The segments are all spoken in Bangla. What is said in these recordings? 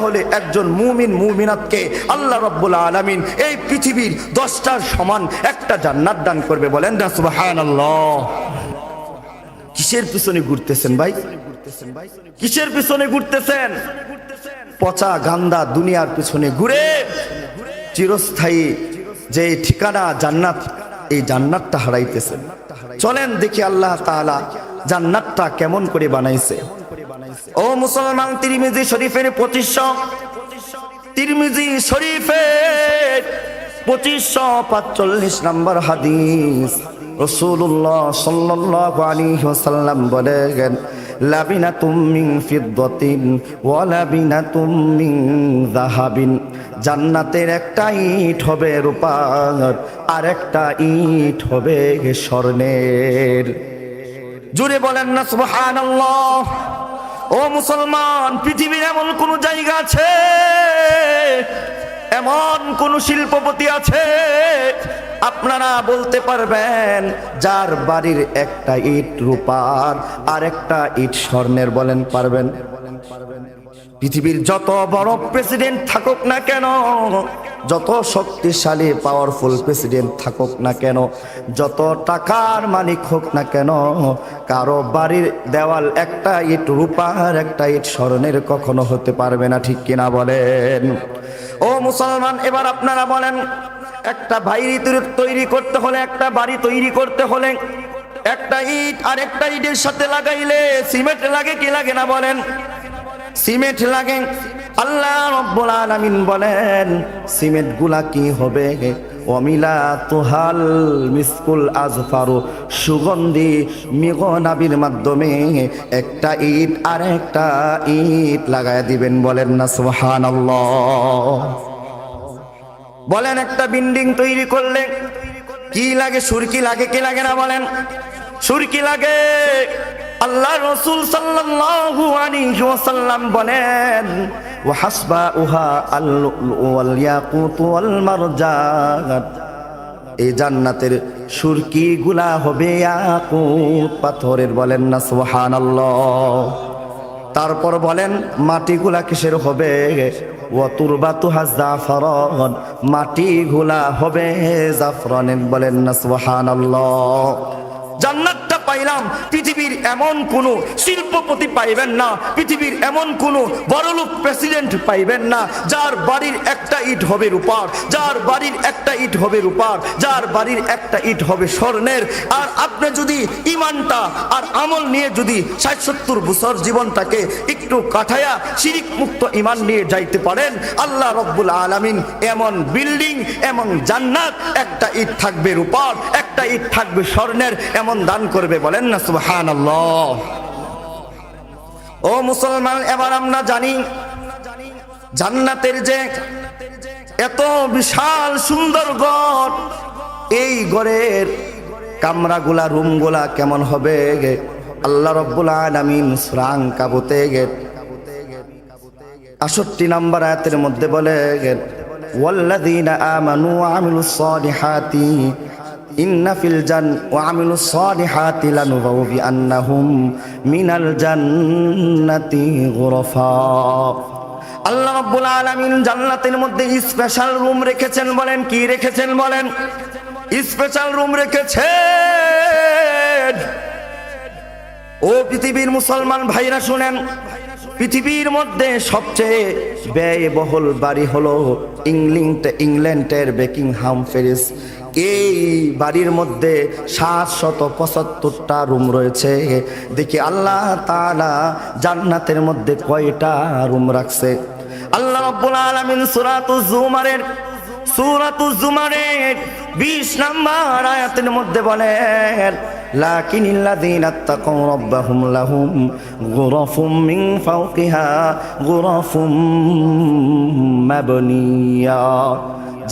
তাহলে একজন মুমিন মুমিনাতকে আল্লাহ রাব্বুল আলামিন এই পৃথিবীর 10টার সমান একটা জান্নাত দান করবে। বলেন না সুবহানাল্লাহ। কিসের পিছনে ঘুরতেছেন ভাই? কিসের পিছনে ঘুরতেছেন? পচা গান্দা দুনিয়ার পিছনে ঘুরে চিরস্থায়ী যে ঠিকানা জান্নাত, এই জান্নাতটা হারাইতেছেন। চলেন দেখি আল্লাহ তাআলা জান্নাতটা কেমন করে বানাইছে। ও মুসলমান, তিরমিজি শরীফের 2545 নম্বর হাদিস, রাসূলুল্লাহ সাল্লাল্লাহু আলাইহি ওয়াসাল্লাম বলেন, লাবিনাতুম মিন ফিদ্দাতিন ওয়া লাবিনাতুম মিন যাহাবিন। জান্নাতের একটা ইট হবে রূপার, আর একটা ইট হবে স্বর্ণের। জোরে বলেন না সুবহানাল্লাহ। ও মুসলমান, পৃথিবীর এমন কোন জায়গা আছে, এমন কোন শিল্পপতি আছে আপনারা বলতে পারবেন যার বাড়ির একটা ইট রূপার আর একটা ইট স্বর্ণের? বলেন পারবেন? পৃথিবীর যত বড় প্রেসিডেন্ট থাকুক না কেন, যত শক্তিশালী পাওয়ারফুল প্রেসিডেন্ট থাকুক না কেন, যত টাকার মালিক হোক না কেন, কারো বাড়ির দেওয়াল একটা ইট রূপার একটা ইট স্বর্ণের কখনো হতে পারবে না। ঠিক কিনা বলেন? ও মুসলমান, এবার আপনারা বলেন, একটা বাড়ি তৈরি করতে হলে, একটা বাড়ি তৈরি করতে হলে একটা ইট আর একটা ইটের সাথে লাগাইলে সিমেন্ট লাগে কি লাগে না? বলেন সিমেন্ট লাগে। আল্লাহ রাব্বুল আলামিন বলেন সিমেন্ট গুলা কি হবে? ওয়ামিলা তুহাল মিসকুল আজফারু, সুগন্ধি মিগনাবির মাধ্যমে একটা ইট আর একটা ইট লাগায় দিবেন। বলেন না সুবহানাল্লাহ। বলেন একটা বিল্ডিং তৈরি করলে কি লাগে? সুরকি লাগে কি লাগে না? বলেন সুরকি লাগে। আল্লাহ রাসূল সাল্লাল্লাহু আলাইহি ওয়াসাল্লাম বলেন, ওয়া হাসবাউহা আল-লু'লু'ু ওয়াল ইয়াকুতু ওয়াল মারজান। এই জান্নাতের সুরকি গুলা হবে ইয়াকুত পাথরের। বলেন না সুবহানাল্লাহ। তারপর বলেন মাটিগুলা কিসের হবে? ওয়া তুরবাতুহা জাফরান, মাটিগুলা হবে জাফরানের। বলেন না সুবহানাল্লাহ। জান্নাতটা পাইলাম, পৃথিবীর এমন কোন শিল্পপতি পাইবেন না, পৃথিবীর এমন কোন বড়লোক প্রেসিডেন্ট পাইবেন না যার বাড়ির একটা ইট হবে রূপার, যার বাড়ির একটা ইট হবে রূপার, যার বাড়ির একটা ইট হবে স্বর্ণের। আর আপনি যদি ইমানটা আর আমল নিয়ে যদি ৬০-৭০ বছর জীবনটাকে একটু কাটায়া শিরিক মুক্ত ইমান নিয়ে যাইতে পারেন, আল্লাহ রাব্বুল আলামিন এমন বিল্ডিং, এমন জান্নাত, একটা ইট থাকবে রূপার, একটা ইট থাকবে স্বর্ণের, এমন দান করবে। বলেন না সুবহানাল্লাহ। ও মুসলমান, এবার আমরা জানি জান্নাতের যে এত বিশাল সুন্দর ঘর, এই ঘরের কামরাগুলা রুমগুলা কেমন হবে? আল্লাহ রাব্বুল আলামিন সূরা আনকাবুতে ৬৮ নম্বর আয়াতের মধ্যে বলে, ওয়াল্লাযীনা আমানু ওয়া আমিলুস সালিহাতি ইন্না ফিল ওয়া আমিলুস সালিহাতি লানুবাউবিআন্নাহুম মিনাল জান্নাতি গুরফা। আল্লাহ রাব্বুল আলামিন জান্নাতের মধ্যে স্পেশাল রুম রেখেছেন। বলেন কি রেখেছেন? বলেন স্পেশাল রুম রেখেছেন। ও পৃথিবীর মুসলমান ভাইরা শুনেন, পৃথিবীর মধ্যে সবচেয়ে ব্যয়বহুল বাড়ি হলো ইংল্যান্ডের বেকিংহাম প্যারিস। এই বাড়ির মধ্যে ৭৭৫টা রুম রয়েছে। দেখি আল্লাহ তাআলা জান্নাতের মধ্যে কয়টা রুম রাখছে। আল্লাহ রাব্বুল আলামিন সূরাতুজ জুমারের ২০ নম্বর আয়াতের মধ্যে বলেন, লাকিনিল্লাযীনা তাকাউ রাব্বাহুম লাহুম গুরাফুম মিন ফাওকিহা গুরাফুম মাবনিয়া।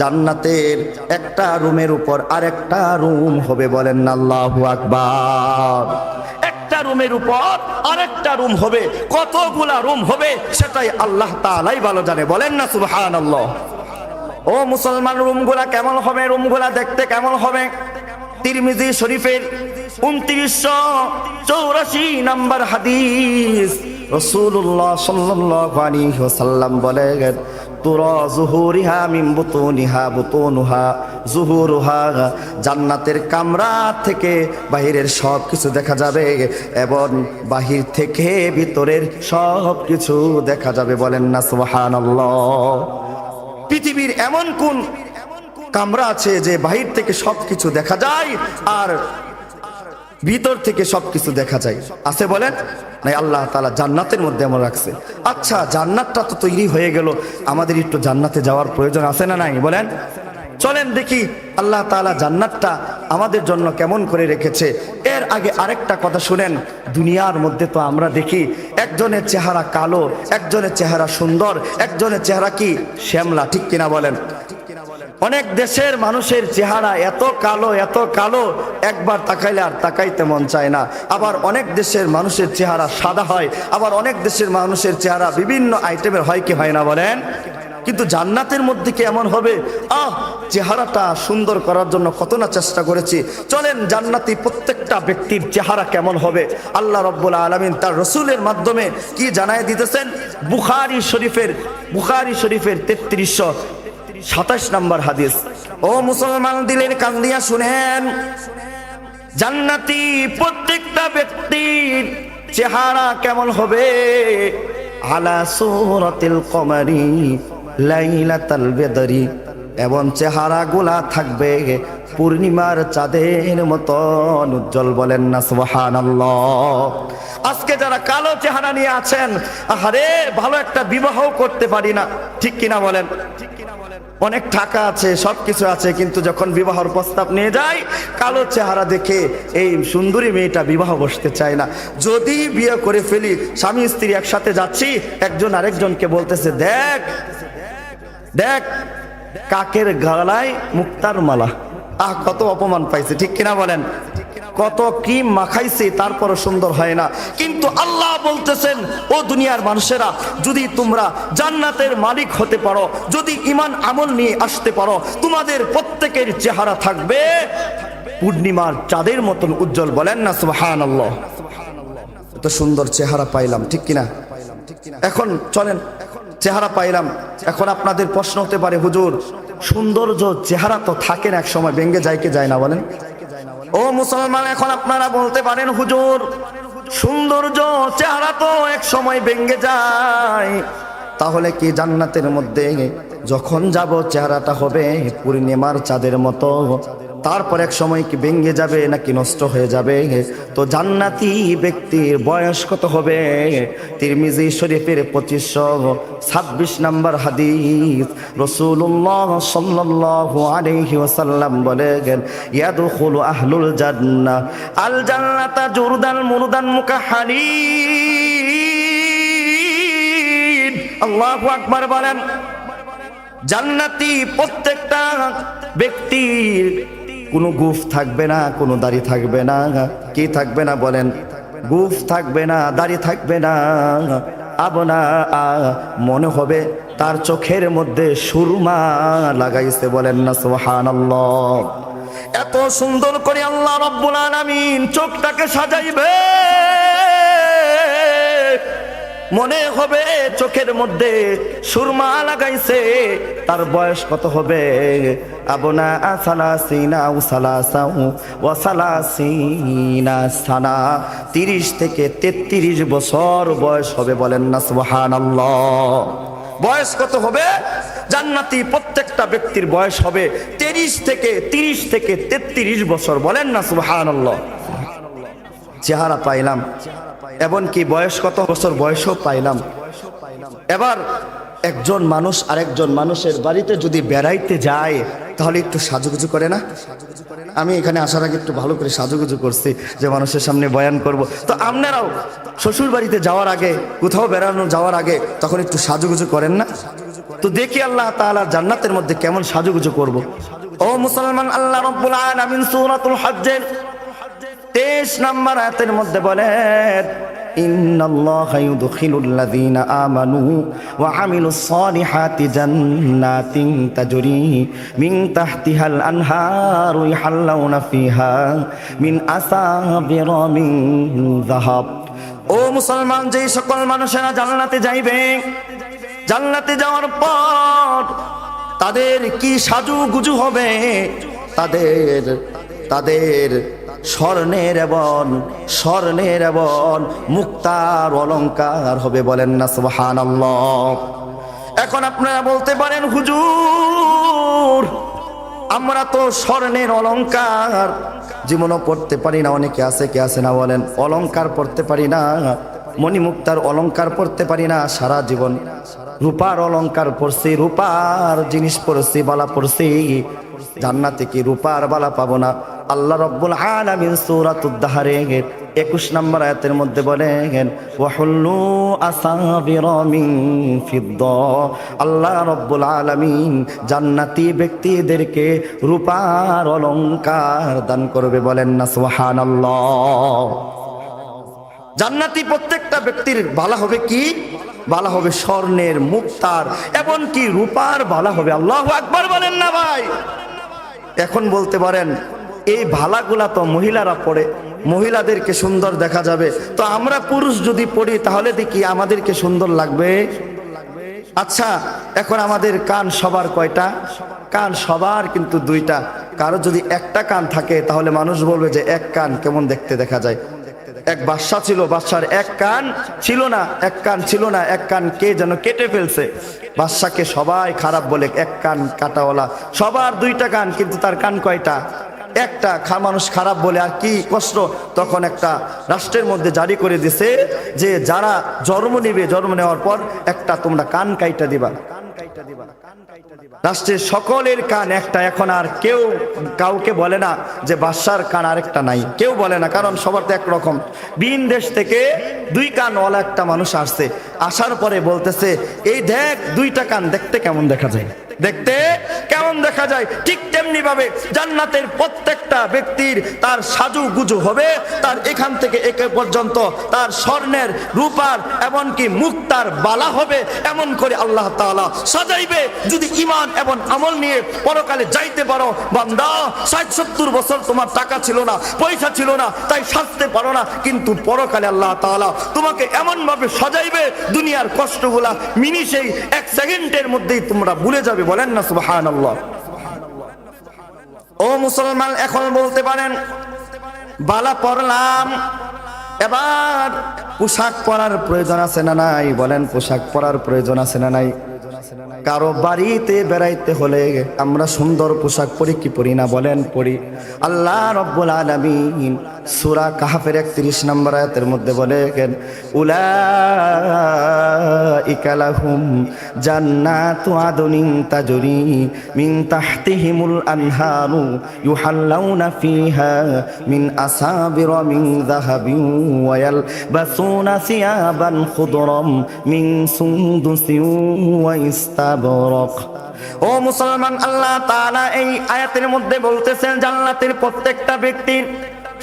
জান্নাতের একটা রুমের উপর আরেকটা রুম হবে। বলেন না আল্লাহু আকবার। একটা রুমের উপর আরেকটা রুম হবে। কতগুলা রুম হবে সেটাই আল্লাহ তাআলাই ভালো জানে। বলেন না সুবহানাল্লাহ। ও মুসলমান, রুমগুলা কেমন হবে? রুমগুলা দেখতে কেমন হবে? তিরমিজি শরীফের ২৯৮৪ নম্বর হাদিস, রাসূলুল্লাহ সাল্লাল্লাহু আলাইহি ওয়াসাল্লাম বলেন, তুরা যুহুরিহা মিন বুতুনিহা বুতুনুহা যুহুরুহা, জান্নাতের কামরা থেকে বাহিরের সব কিছু দেখা যাবে এবং বাহির থেকে ভিতরের সব কিছু দেখা যাবে। বলেন না সুবহানাল্লাহ। পৃথিবীর এমন কোন কামরা আছে যে বাহির থেকে সবকিছু দেখা যায় আর ভিতর থেকে সবকিছু দেখা যায়? আছে বলেন? নাই, আল্লাহ তাআলা জান্নাতের মধ্যে এমন রাখছে। আচ্ছা, জান্নাতটা তো তৈরি হয়ে গেল, আমাদের একটু জান্নাতে যাওয়ার প্রয়োজন আছে না নাই? বলেন, চলেন দেখি আল্লাহ তাআলা জান্নাতটা আমাদের জন্য কেমন করে রেখেছে। এর আগে আরেকটা কথা শুনেন, দুনিয়ার মধ্যে তো আমরা দেখি একজনের চেহারা কালো, একজনের চেহারা সুন্দর, একজনের চেহারা কি শ্যামলা, ঠিক কিনা বলেন? অনেক দেশের মানুষের চেহারা এত কালো একবার তাকাইলে আর তাকাইতে মন চায় না। আবার অনেক দেশের মানুষের চেহারা সাদা হয়, আবার অনেক দেশের মানুষের চেহারা বিভিন্ন আইটেমের হয় কি হয় না বলেন? কিন্তু জান্নাতের মধ্যে কি এমন হবে? চেহারাটা সুন্দর করার জন্য কত না চেষ্টা করেছি। চলেন জান্নাতি প্রত্যেকটা ব্যক্তির চেহারা কেমন হবে আল্লাহ রাব্বুল আলামিন তার রাসূলের মাধ্যমে কি জানায় দিতেছেন। বুখারী শরীফের 3327 নম্বর হাদিস। ও মুসলমান, দিলের কান দিয়া শুনেন, জান্নাতি প্রত্যেকটা ব্যক্তির চেহারা কেমন হবে? আলা সূরাতিল কমারি লাইলাতাল বদরি, এবং চেহারা গুলা থাকবে পূর্ণিমার চাঁদের মতন উজ্জ্বল। বলেন না সুবহানাল্লাহ। আজকে যারা কালো চেহারা নিয়ে আছেন, আরে ভালো একটা বিবাহ করতে পারি না, ঠিক কিনা বলেন? অনেক টাকা আছে, সবকিছু আছে, কিন্তু যখন বিবাহের প্রস্তাব নিয়ে যায় কালো চেহারা দেখে এই সুন্দরী মেয়েটা বিবাহ বসতে চায় না। যদি বিয়ে করে ফেলি, স্বামী স্ত্রী একসাথে যাচ্ছি, একজন আরেকজনকে বলতেছে, দেখ দেখ কাকের গলায় মুক্তার মালা। কত অপমান পাইছে, ঠিক কিনা বলেন? কত কি মাখাইছে, তারপরও সুন্দর হয় না। কিন্তু আল্লাহ বলতেছেন, ও দুনিয়ার মানুষেরা, যদি তোমরা জান্নাতের মালিক হতে পারো, যদি ঈমান আমল নিয়ে আসতে পারো, তোমাদের প্রত্যেকের চেহারা থাকবে পূর্ণিমার চাঁদের মতন উজ্জ্বল। বলেন না সুবহানাল্লাহ। এত সুন্দর চেহারা পাইলাম, ঠিক কিনা? এখন চলেন, চেহারা পাইলাম, এখন আপনাদের প্রশ্ন হতে পারে, হুজুর সৌন্দর্য চেহারা তো থাকে না, এক সময় ভেঙে যায় কি যায় না বলেন? ও মুসলমান, এখন আপনারা বলতে পারেন, হুজুর সৌন্দর্য চেহারা তো এক সময় ভেঙে যায়, তাহলে কি জান্নাতের মধ্যে যখন যাব চেহারাটা হবে পূর্ণিমার চাঁদের মতো, তারপর এক সময় কি ভেঙে যাবে নাকি নষ্ট হয়ে যাবে? তো জান্নাতি ব্যক্তির বয়স কত হবে? তিরমিজি শরীফের 2526 নম্বর হাদিস, রাসূলুল্লাহ সাল্লাল্লাহু আলাইহি ওয়াসাল্লাম বলেন, ইয়াদখুলু আহলুল জান্নাহ আল জান্নাতা জুরদান মুরদান মুকাহহালিন। আল্লাহু আকবার বলেন। জান্নাতি প্রত্যেকটা ব্যক্তির কোনো গুফ থাকবে না, কোনো দাড়ি থাকবে না। কি থাকবে না বলেন? গুফ থাকবে না, দাড়ি থাকবে না। আবনা মনে হবে তার চোখের মধ্যে সুরমা লাগাইছে। বলেন না সুবহানাল্লাহ। এত সুন্দর করে আল্লাহ রাব্বুল আলামিন চোখটাকে সাজাইবে, মনে হবে চোখের মধ্যে সুরমা লাগাইছে। তার বয়স কত হবে? আবনা সালাসিনা ও সালাসাউ ওয়া সালাসিনা সানা, 30 থেকে 33 বছর বয়স হবে। বলেন না সুবহানাল্লাহ। বয়স কত হবে? জান্নাতি প্রত্যেকটা ব্যক্তির বয়স হবে 30 থেকে 33 বছর। বলেন না সুবহানাল্লাহ। চেহারা পাইলাম, এমনকি বয়স কত বছর বয়সও পাইলাম। এবার একজন মানুষ আরেকজন মানুষের বাড়িতে যদি বেড়াইতে যায়, তাহলে একটু সাজুগুজু করে না? আমি এখানে আসার আগে একটু ভালো করে সাজুগুজু করছি যে মানুষের সামনে বয়ান করব। তো আপনারাও শ্বশুর বাড়িতে যাওয়ার আগে, কোথাও বেড়ানো যাওয়ার আগে তখন একটু সাজুগুজু করেন না? তো দেখি আল্লাহ তাআলা জান্নাতের মধ্যে কেমন সাজুগুজু করব। ও মুসলমান, আল্লাহ রাব্বুল আলামিন সূরাতুল হজ্জের 23 নম্বর আয়াতের মধ্যে বলেন, ইন্নাল্লাহা ইউদখিলুল্লাযীনা আমানু ওয়া আমিলুস সালিহাতি জান্নাতিন তাজরি মিন তাহতিহাল আনহারু ইহাল্লাউনা ফিহা মিন আসাবিরা মিন যাহাব ও মুসলমান, যেই সকল মানুষেরা জান্নাতে যাইবে, জান্নাতে যাওয়ার পর তাদের কি সাজু গুজু হবে, তাদের স্বর্ণের এবং মুক্তার অলংকার হবে, বলেন না সুবহানাল্লাহ। এখন আপনারা বলতে পারেন, হুজুর আমরা তো স্বর্ণের অলংকার জীবনও পড়তে পারি না, অনেকে আছে কে আছে না বলেন, অলংকার পড়তে পারি না, মণিমুক্তার অলংকার পড়তে পারি না, সারা জীবন রূপার অলংকার পড়ছি, রূপার জিনিস পড়ছি, বালা পড়ছি, জান্নাতে কি রূপার বালা পাবো না? আল্লাহ রাব্বুল আলামিন সূরাতুদ দাহরের 21 নম্বর আয়াতের মধ্যে বলেন, ওয়াহুল্লু আসাবিরা মিন ফিদ্দা, আল্লাহ রাব্বুল আলামিন জান্নাতি ব্যক্তিদেরকে রূপার অলংকার দান করবে, বলেন না সুবহানাল্লাহ। জান্নাতি প্রত্যেকটা ব্যক্তির বালা হবে কি? বালা হবে স্বর্ণের, মুক্তার এবং কি রূপার বালা হবে। আল্লাহু আকবার বলেন না ভাই। এখন বলতে পারেন, এই ভালাগুলা তো মহিলারা পড়ে, মহিলাদেরকে সুন্দর দেখা যাবে, তো আমরা পুরুষ যদি পড়ি তাহলে দেখি আমাদেরকে সুন্দর লাগবে? আচ্ছা, এখন আমাদের কান সবার কয়টা? কান সবার কিন্তু দুইটা। কারো যদি একটা কান থাকে তাহলে মানুষ বলবে যে এক কান কেমন দেখতে দেখা যায়। এক বাদশা ছিল, বাদশার এক কান ছিল না, এক কান কে যেন কেটে ফেলছে। বাদশাকে সবাই খারাপ বলে, এক কান কাটাওয়ালা, সবার দুইটা কান কিন্তু তার কান কয়টা? একটা। মানুষ খারাপ বলে, আর কি কষ্ট। তখন একটা রাষ্ট্রের মধ্যে জারি করে দিছে যে যারা জন্ম নিবে, জন্ম নেওয়ার পর একটা তোমরা কান কাইটা দিবা। রাষ্ট্রের সকলের কান একটা। এখন আর কেউ কাউকে বলে না যে বাদশার কান আরেকটা নাই, কেউ বলে না, কারণ সবার তো একরকম। ভিন দেশ থেকে দুই কানওয়ালা একটা মানুষ আসছে, আসার পরে বলতেছে, এই দেখ দুইটা কান দেখতে কেমন দেখা যায়, দেখতে কেমন দেখা যায়। ঠিক তেমনি ভাবে জান্নাতের প্রত্যেকটা ব্যক্তির তার সাজু গুজু হবে, তার এখান থেকে একে পর্যন্ত তার স্বর্ণের, রূপার এমনকি মুক্তার বালা হবে। এমন করে আল্লাহ তাআলা সাজাইবে। যদি ঈমান এবং আমল নিয়ে পরকালে যাইতে পারো, বান্দা 60-70 বছর তোমার টাকা ছিল না, পয়সা ছিল না, তাই সাজতে পারো না, কিন্তু পরকালে আল্লাহ তাআলা তোমাকে এমন ভাবে সাজাইবে, দুনিয়ার কষ্টগুলা মিনিটেই, এক সেকেন্ডের মধ্যেই তোমরা ভুলে যাবে, বলেন না সুবহানাল্লাহ। ও মুসলমান, এখন বলতে পারেন, বালা পরলাম, এবার পোশাক পরার প্রয়োজন আছে না নাই? বলেন, পোশাক পরার প্রয়োজন আছে না নাই? কারো বাড়িতে বেড়াইতে হলে আমরা সুন্দর পোশাক পরি কি পরি না? বলেন, পরি। আল্লাহ রাব্বুল আলামিন সূরা কাহফের 31 নম্বর আয়াতের মধ্যে বলেন, উলাইকা লাহুম জান্নাতু আদনিন তাজরি মিন তাহতিহিমুল আনহারু ইউহাল্লাউনা ফিহা মিন আসাবিরা মিন যাহাবিন ওয়া ইয়ালবাসুনা সিয়াবান খুদরাম মিন সুনদুসিন ওয়া ইস্তাবরাক। ও মুসলমান, আল্লাহ তাআলা এই আয়াতের মধ্যে বলতেছেন, জান্নাতের প্রত্যেকটা ব্যক্তির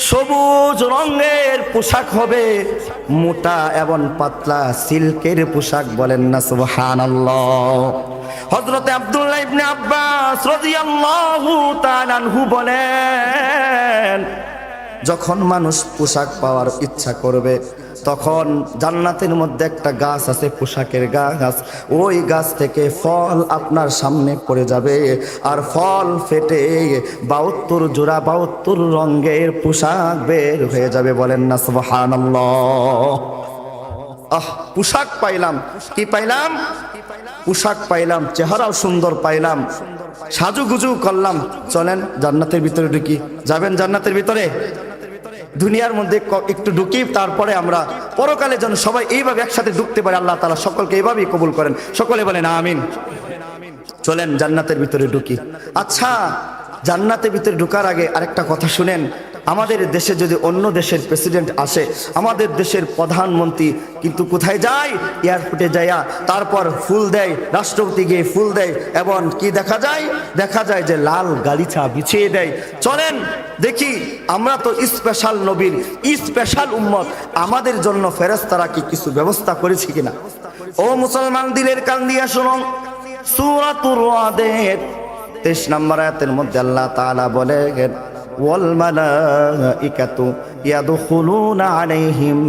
সবুজ রঙের পোশাক হবে, মোটা এবং পাতলা সিল্কের পোশাক, বলেন না সুবহানাল্লাহ। হযরতে আব্দুল্লাহ ইবনে আব্বাস রাদিয়াল্লাহু তাআলা আনহু বলেন, যখন মানুষ পোশাক পাওয়ার ইচ্ছা করবে, তখন জান্নাতের মধ্যে একটা গাছ আছে, পোশাকের গাছ, ওই গাছ থেকে ফল আপনার সামনে পড়ে যাবে, আর ফল ফেটে 72 জোড়া 72 রঙের পোশাক বের হয়ে যাবে, বলেন না সুবহানাল্লাহ। পোশাক পাইলাম, কি পাইলাম? পোশাক পাইলাম, চেহারাও সুন্দর পাইলাম, সাজুগুজু করলাম। চলেন জান্নাতের ভিতরে ঢুকি। যাবেন জান্নাতের ভিতরে? দুনিয়ার মধ্যে একটু ঢুকি, তারপরে আমরা পরকালে যেন সবাই এইভাবে একসাথে ঢুকতে পারে। আল্লাহ তাআলা সকলকে এইভাবেই কবুল করেন, সকলে বলেন আমিন। চলেন জান্নাতের ভিতরে ঢুকি। আচ্ছা, জান্নাতের ভিতরে ঢুকার আগে আরেকটা কথা শুনেন। আমাদের দেশে যদি অন্য দেশের প্রেসিডেন্ট আসে, আমাদের দেশের প্রধানমন্ত্রী কিন্তু কোথায় যায়? এয়ারপোর্টে যাইয়া তারপর ফুল দেয়, রাষ্ট্রপতি গিয়ে ফুল দেয়, এবং কি দেখা যায়? দেখা যায় যে লাল গালিচা বিছিয়ে দেয়। চলেন দেখি, আমরা তো স্পেশাল নবীর স্পেশাল উম্মত, আমাদের জন্য ফেরেশতারা কি কিছু ব্যবস্থা করেছে কিনা? ও মুসলমান, দিলের কান দিয়া শুনুন, সূরাতুর রাদের 23 নম্বর আয়াতের মধ্যে আল্লাহ তাআলা বলেন, ওয়াল মালাইকাতু ইয়াদখুলুনা আলাইহিম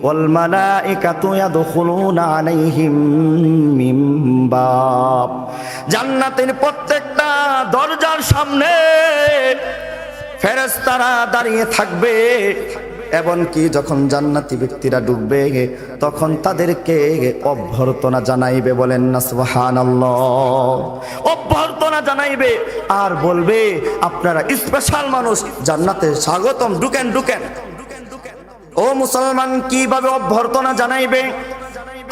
ওয়াল মালাইকাতু ইয়াদখুলুনা আলাইহিম মিন বাব। জান্নাতের প্রত্যেকটা দরজার সামনে ফেরেশতারা দাঁড়িয়ে থাকবে, এমনকি যখন জান্নাতি ব্যক্তিরা ঢুকবে তখন তাদেরকে অভ্যর্থনা জানাইবে, বলেন না সুবহানাল্লাহ। অভ্যর্থনা জানাইবে আর বলবে আপনারা স্পেশাল মানুষ, জান্নাতে স্বাগতম, ঢুকেন ঢুকেন। ও মুসলমান, কিভাবে অভ্যর্থনা জানাইবে?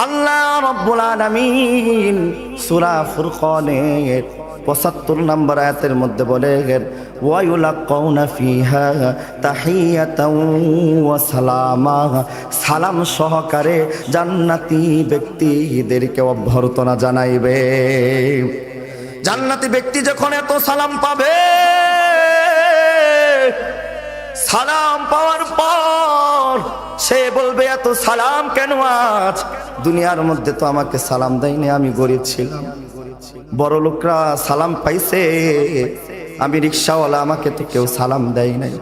আল্লাহ রাব্বুল আলামিন সূরা ফুরকানের ৭৫ নম্বর আয়াতের মধ্যে বলেন, ওয়া ইউলাকাউনা ফিহা তাহিয়াতাও ওয়া সালামা। সালাম সহকারে জান্নাতি ব্যক্তিদেরকে অভ্যর্থনা জানাইবে। জান্নাতি ব্যক্তি যখন এত সালাম পাবে, সালাম পাওয়ার পর সে বলবে এত সালাম কেন আজ? দুনিয়ার মধ্যে তো আমাকে সালাম দেয়নি, আমি গরিব ছিলাম, বড় লোকরা সালাম পাইছে, আমি রিক্সাওয়ালা, আমাকে তো কেউ সালাম দেয় নাই।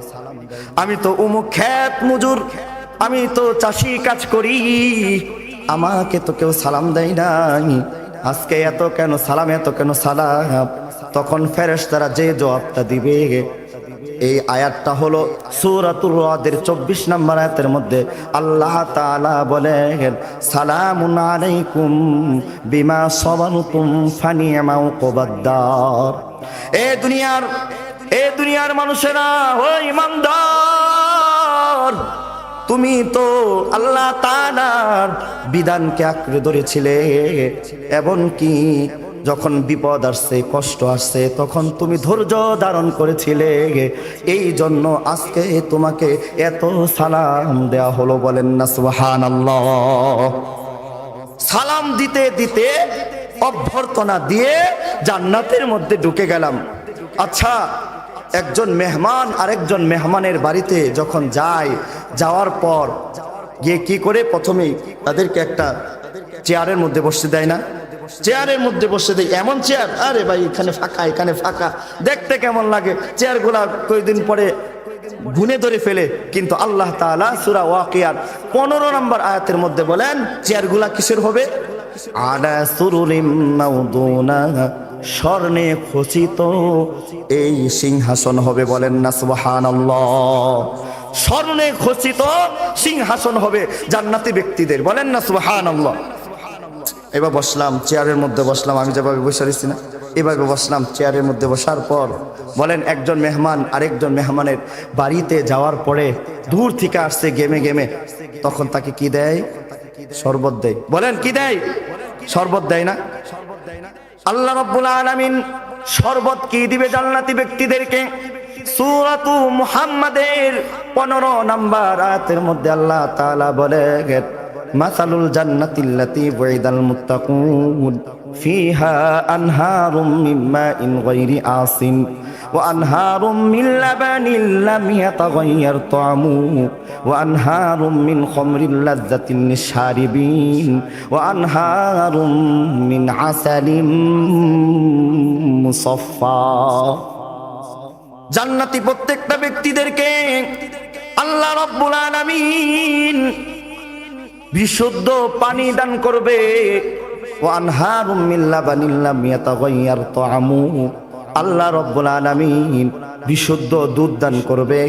আমি তো অমুক খেত মজুর, আমি তো চাষি কাজ করি, আমাকে তো কেউ সালাম দেয় নাই, আজকে এত কেন সালাম, এত কেন সালাম? তখন ফেরেশতারা যে জবাবটা দিবে, এই আয়াতটা হলো সূরাতুর রাদের ২৪ নম্বর আয়াতের মধ্যে আল্লাহ তাআলা বলেন, সালামুন আলাইকুম বিমা সাবারতুম ফানি'মা উকবাদ্দার। এ দুনিয়ার মানুষেরা, ও ইমানদার, তুমি তো আল্লাহ তাআলার বিধানকে আঁকড়ে ধরেছিলে, এমনকি যখন বিপদ আসছে, কষ্ট আসছে, তখন তুমি ধৈর্য ধারণ করেছিলে, এই জন্য আজকে তোমাকে এত সালাম দেয়া হলো, বলেন না সুবহানাল্লাহ। সালাম দিতে দিতে অভ্যর্থনা দিয়ে জান্নাতের মধ্যে ঢুকে গেলাম। আচ্ছা, একজন মেহমান আরেকজন মেহমানের বাড়িতে যখন যায়, যাওয়ার পর গিয়ে কি করে? প্রথমেই তাদেরকে একটা চেয়ারের মধ্যে বসতে দেয় না? চেয়ারের মধ্যে বসে দেয়, এমন চেয়ার, আরে ভাই এখানে ফাঁকা, এখানে ফাঁকা, দেখতে কেমন লাগে, চেয়ারগুলা কয়েকদিন পরে গুনে ধরে ফেলে। কিন্তু আল্লাহ তাআলা সূরা ওয়াকিয়ার ১৫ নম্বর আয়াতের মধ্যে বলেন, চেয়ারগুলা কিসের হবে? আলা সুরুরিম মাউদুনা, স্বর্ণে খচিত এই সিংহাসন হবে, বলেন না সুবহানাল্লাহ। স্বর্ণে খচিত সিংহাসন হবে জান্নাতি ব্যক্তিদের, বলেন না সুবহানাল্লাহ। এবার বসলাম, চেয়ারের মধ্যে বসলাম, আমি যেভাবে বসে রয়েছি না, এভাবে বসলাম। চেয়ারের মধ্যে বসার পর বলেন, একজন মেহমান আরেকজন মেহমানের বাড়িতে যাওয়ার পরে দূর থেকে আসছে গেমে গেমে, তখন তাকে কি দেয়? শরবত দেয়। বলেন কি দেয়? শরবত দেয় না? আল্লাহ রাব্বুল আলামিন শরবত কি দিবে জান্নাতি ব্যক্তিদেরকে? সূরাতু মুহাম্মাদের 15 নম্বর আয়াতের মধ্যে আল্লাহ তাআলা বলেন, মাসালুল জান্নাতিল্লাতী ওয়াইদাল মুত্তাকুন ফিহা আনহারুম মিন মাইন গায়রি আসিন ওয়া আনহারুম মিন লাবানিন লাম ইয়াতাগায়্যার তা'আমুহু ওয়া আনহারুম মিন খামরিল লাযযাতিন লিশারিবিন ওয়া আনহারুম মিন আসালিম মুসাফফা। জান্নাতি প্রত্যেকটা ব্যক্তিদেরকে আল্লাহ রাব্বুল আলামিন বিশুদ্ধ পানি দান করবে। ওয়া আনহারুম মিন লাবানিন লাম ইয়াতাগায়্যার তা'আমুহু, আল্লাহ রাব্বুল আলামিন বিশুদ্ধ দুধ দান করবে।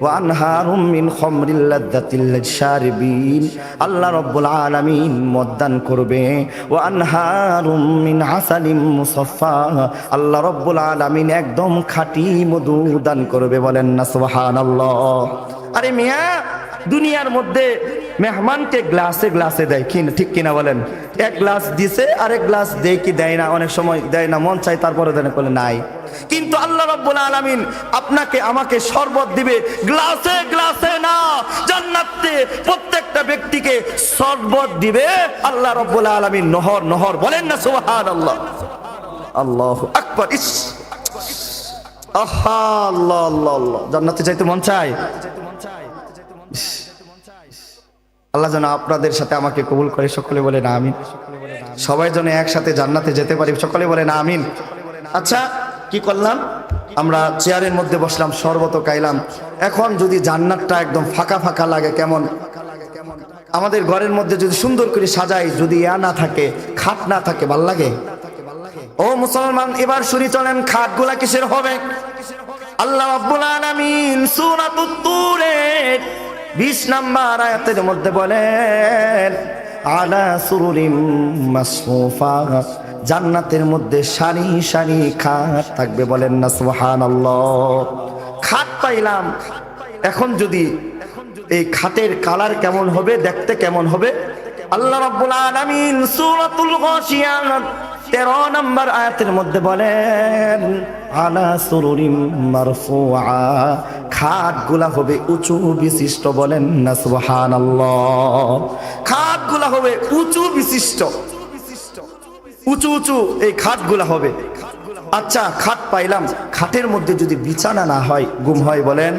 ওয়া আনহারুম মিন খামরিল লাযযাতিল লিশারিবিন, আল্লাহ রাব্বুল আলামিন মদ দান করবে। ওয়া আনহারুম মিন আসালিম মুসাফফা, আল্লাহ রাব্বুল আলামিন একদম খাঁটি মধু দান করবে, বলেন না সুবহানাল্লাহ। আরে মিয়া, দুনিয়ার মধ্যে মেহমানকে গ্লাসে গ্লাসে দেয়, ঠিক কিনা বলেন? এক গ্লাস দিছে, আরেক গ্লাস দেয় কি দেয় না? অনেক সময় দেয় না, মন চাই তারপরে দেয় না, বলে নাই। কিন্তু আল্লাহ রাব্বুল আলামিন আপনাকে আমাকে শরবত দিবে গ্লাসে গ্লাসে না, জান্নাতে প্রত্যেকটা ব্যক্তিকে শরবত দিবে আল্লাহ রাব্বুল আলামিন নহর নহর, বলেন না সুবহানাল্লাহ। আল্লাহু আকবার। ইস, আহা, আল্লাহ আল্লাহ আল্লাহ, জান্নাতে যাইতে মন চায়। আল্লাহ যেন আপনাদের সাথে আমাকে কবুল করে, সকলে বলেন আমিন। সবাই যেন একসাথে জান্নাতে যেতে পারি, সকলে বলেন আমিন। আচ্ছা, কি করলাম আমরা? চেয়ারের মধ্যে বসলাম, শরবত খাইলাম। এখন যদি জান্নাতটা একদম ফাঁকা ফাঁকা লাগে, কেমন আমাদের ঘরের মধ্যে যদি সুন্দর করে সাজাই, যদি ইয়া না থাকে, খাট না থাকে, ভাল লাগে? ও মুসলমান, এবার শুনি চলেন খাটগুলা কিসের হবে? আল্লাহ রাব্বুল আলামিন সূরাতুত তুরের 20 নম্বর আয়াতের মধ্যে বলেন, আলা সুরুরিম মাসফুফা, জান্নাতের মধ্যে সারি সারি খাট থাকবে। বলেন না সুবহানাল্লাহ। খাট পাইলাম, এখন যদি এই খাটের কালার কেমন হবে, দেখতে কেমন হবে? আল্লাহ রাব্বুল আলামিন সূরাতুল গাশিয়া 13 নম্বর আয়াতের মধ্যে বলেন, আলা সুরুরিম মারফুআ, খাটগুলা হবে উঁচু বিশিষ্ট। বলেন না সুবহানাল্লাহ। খাটগুলা হবে উঁচু বিশিষ্ট, উঁচু উঁচু এই খাটগুলা হবে। আচ্ছা, খাট পাইলাম, খাটের মধ্যে যদি বিছানা না হয়, ঘুম হয়? বলেন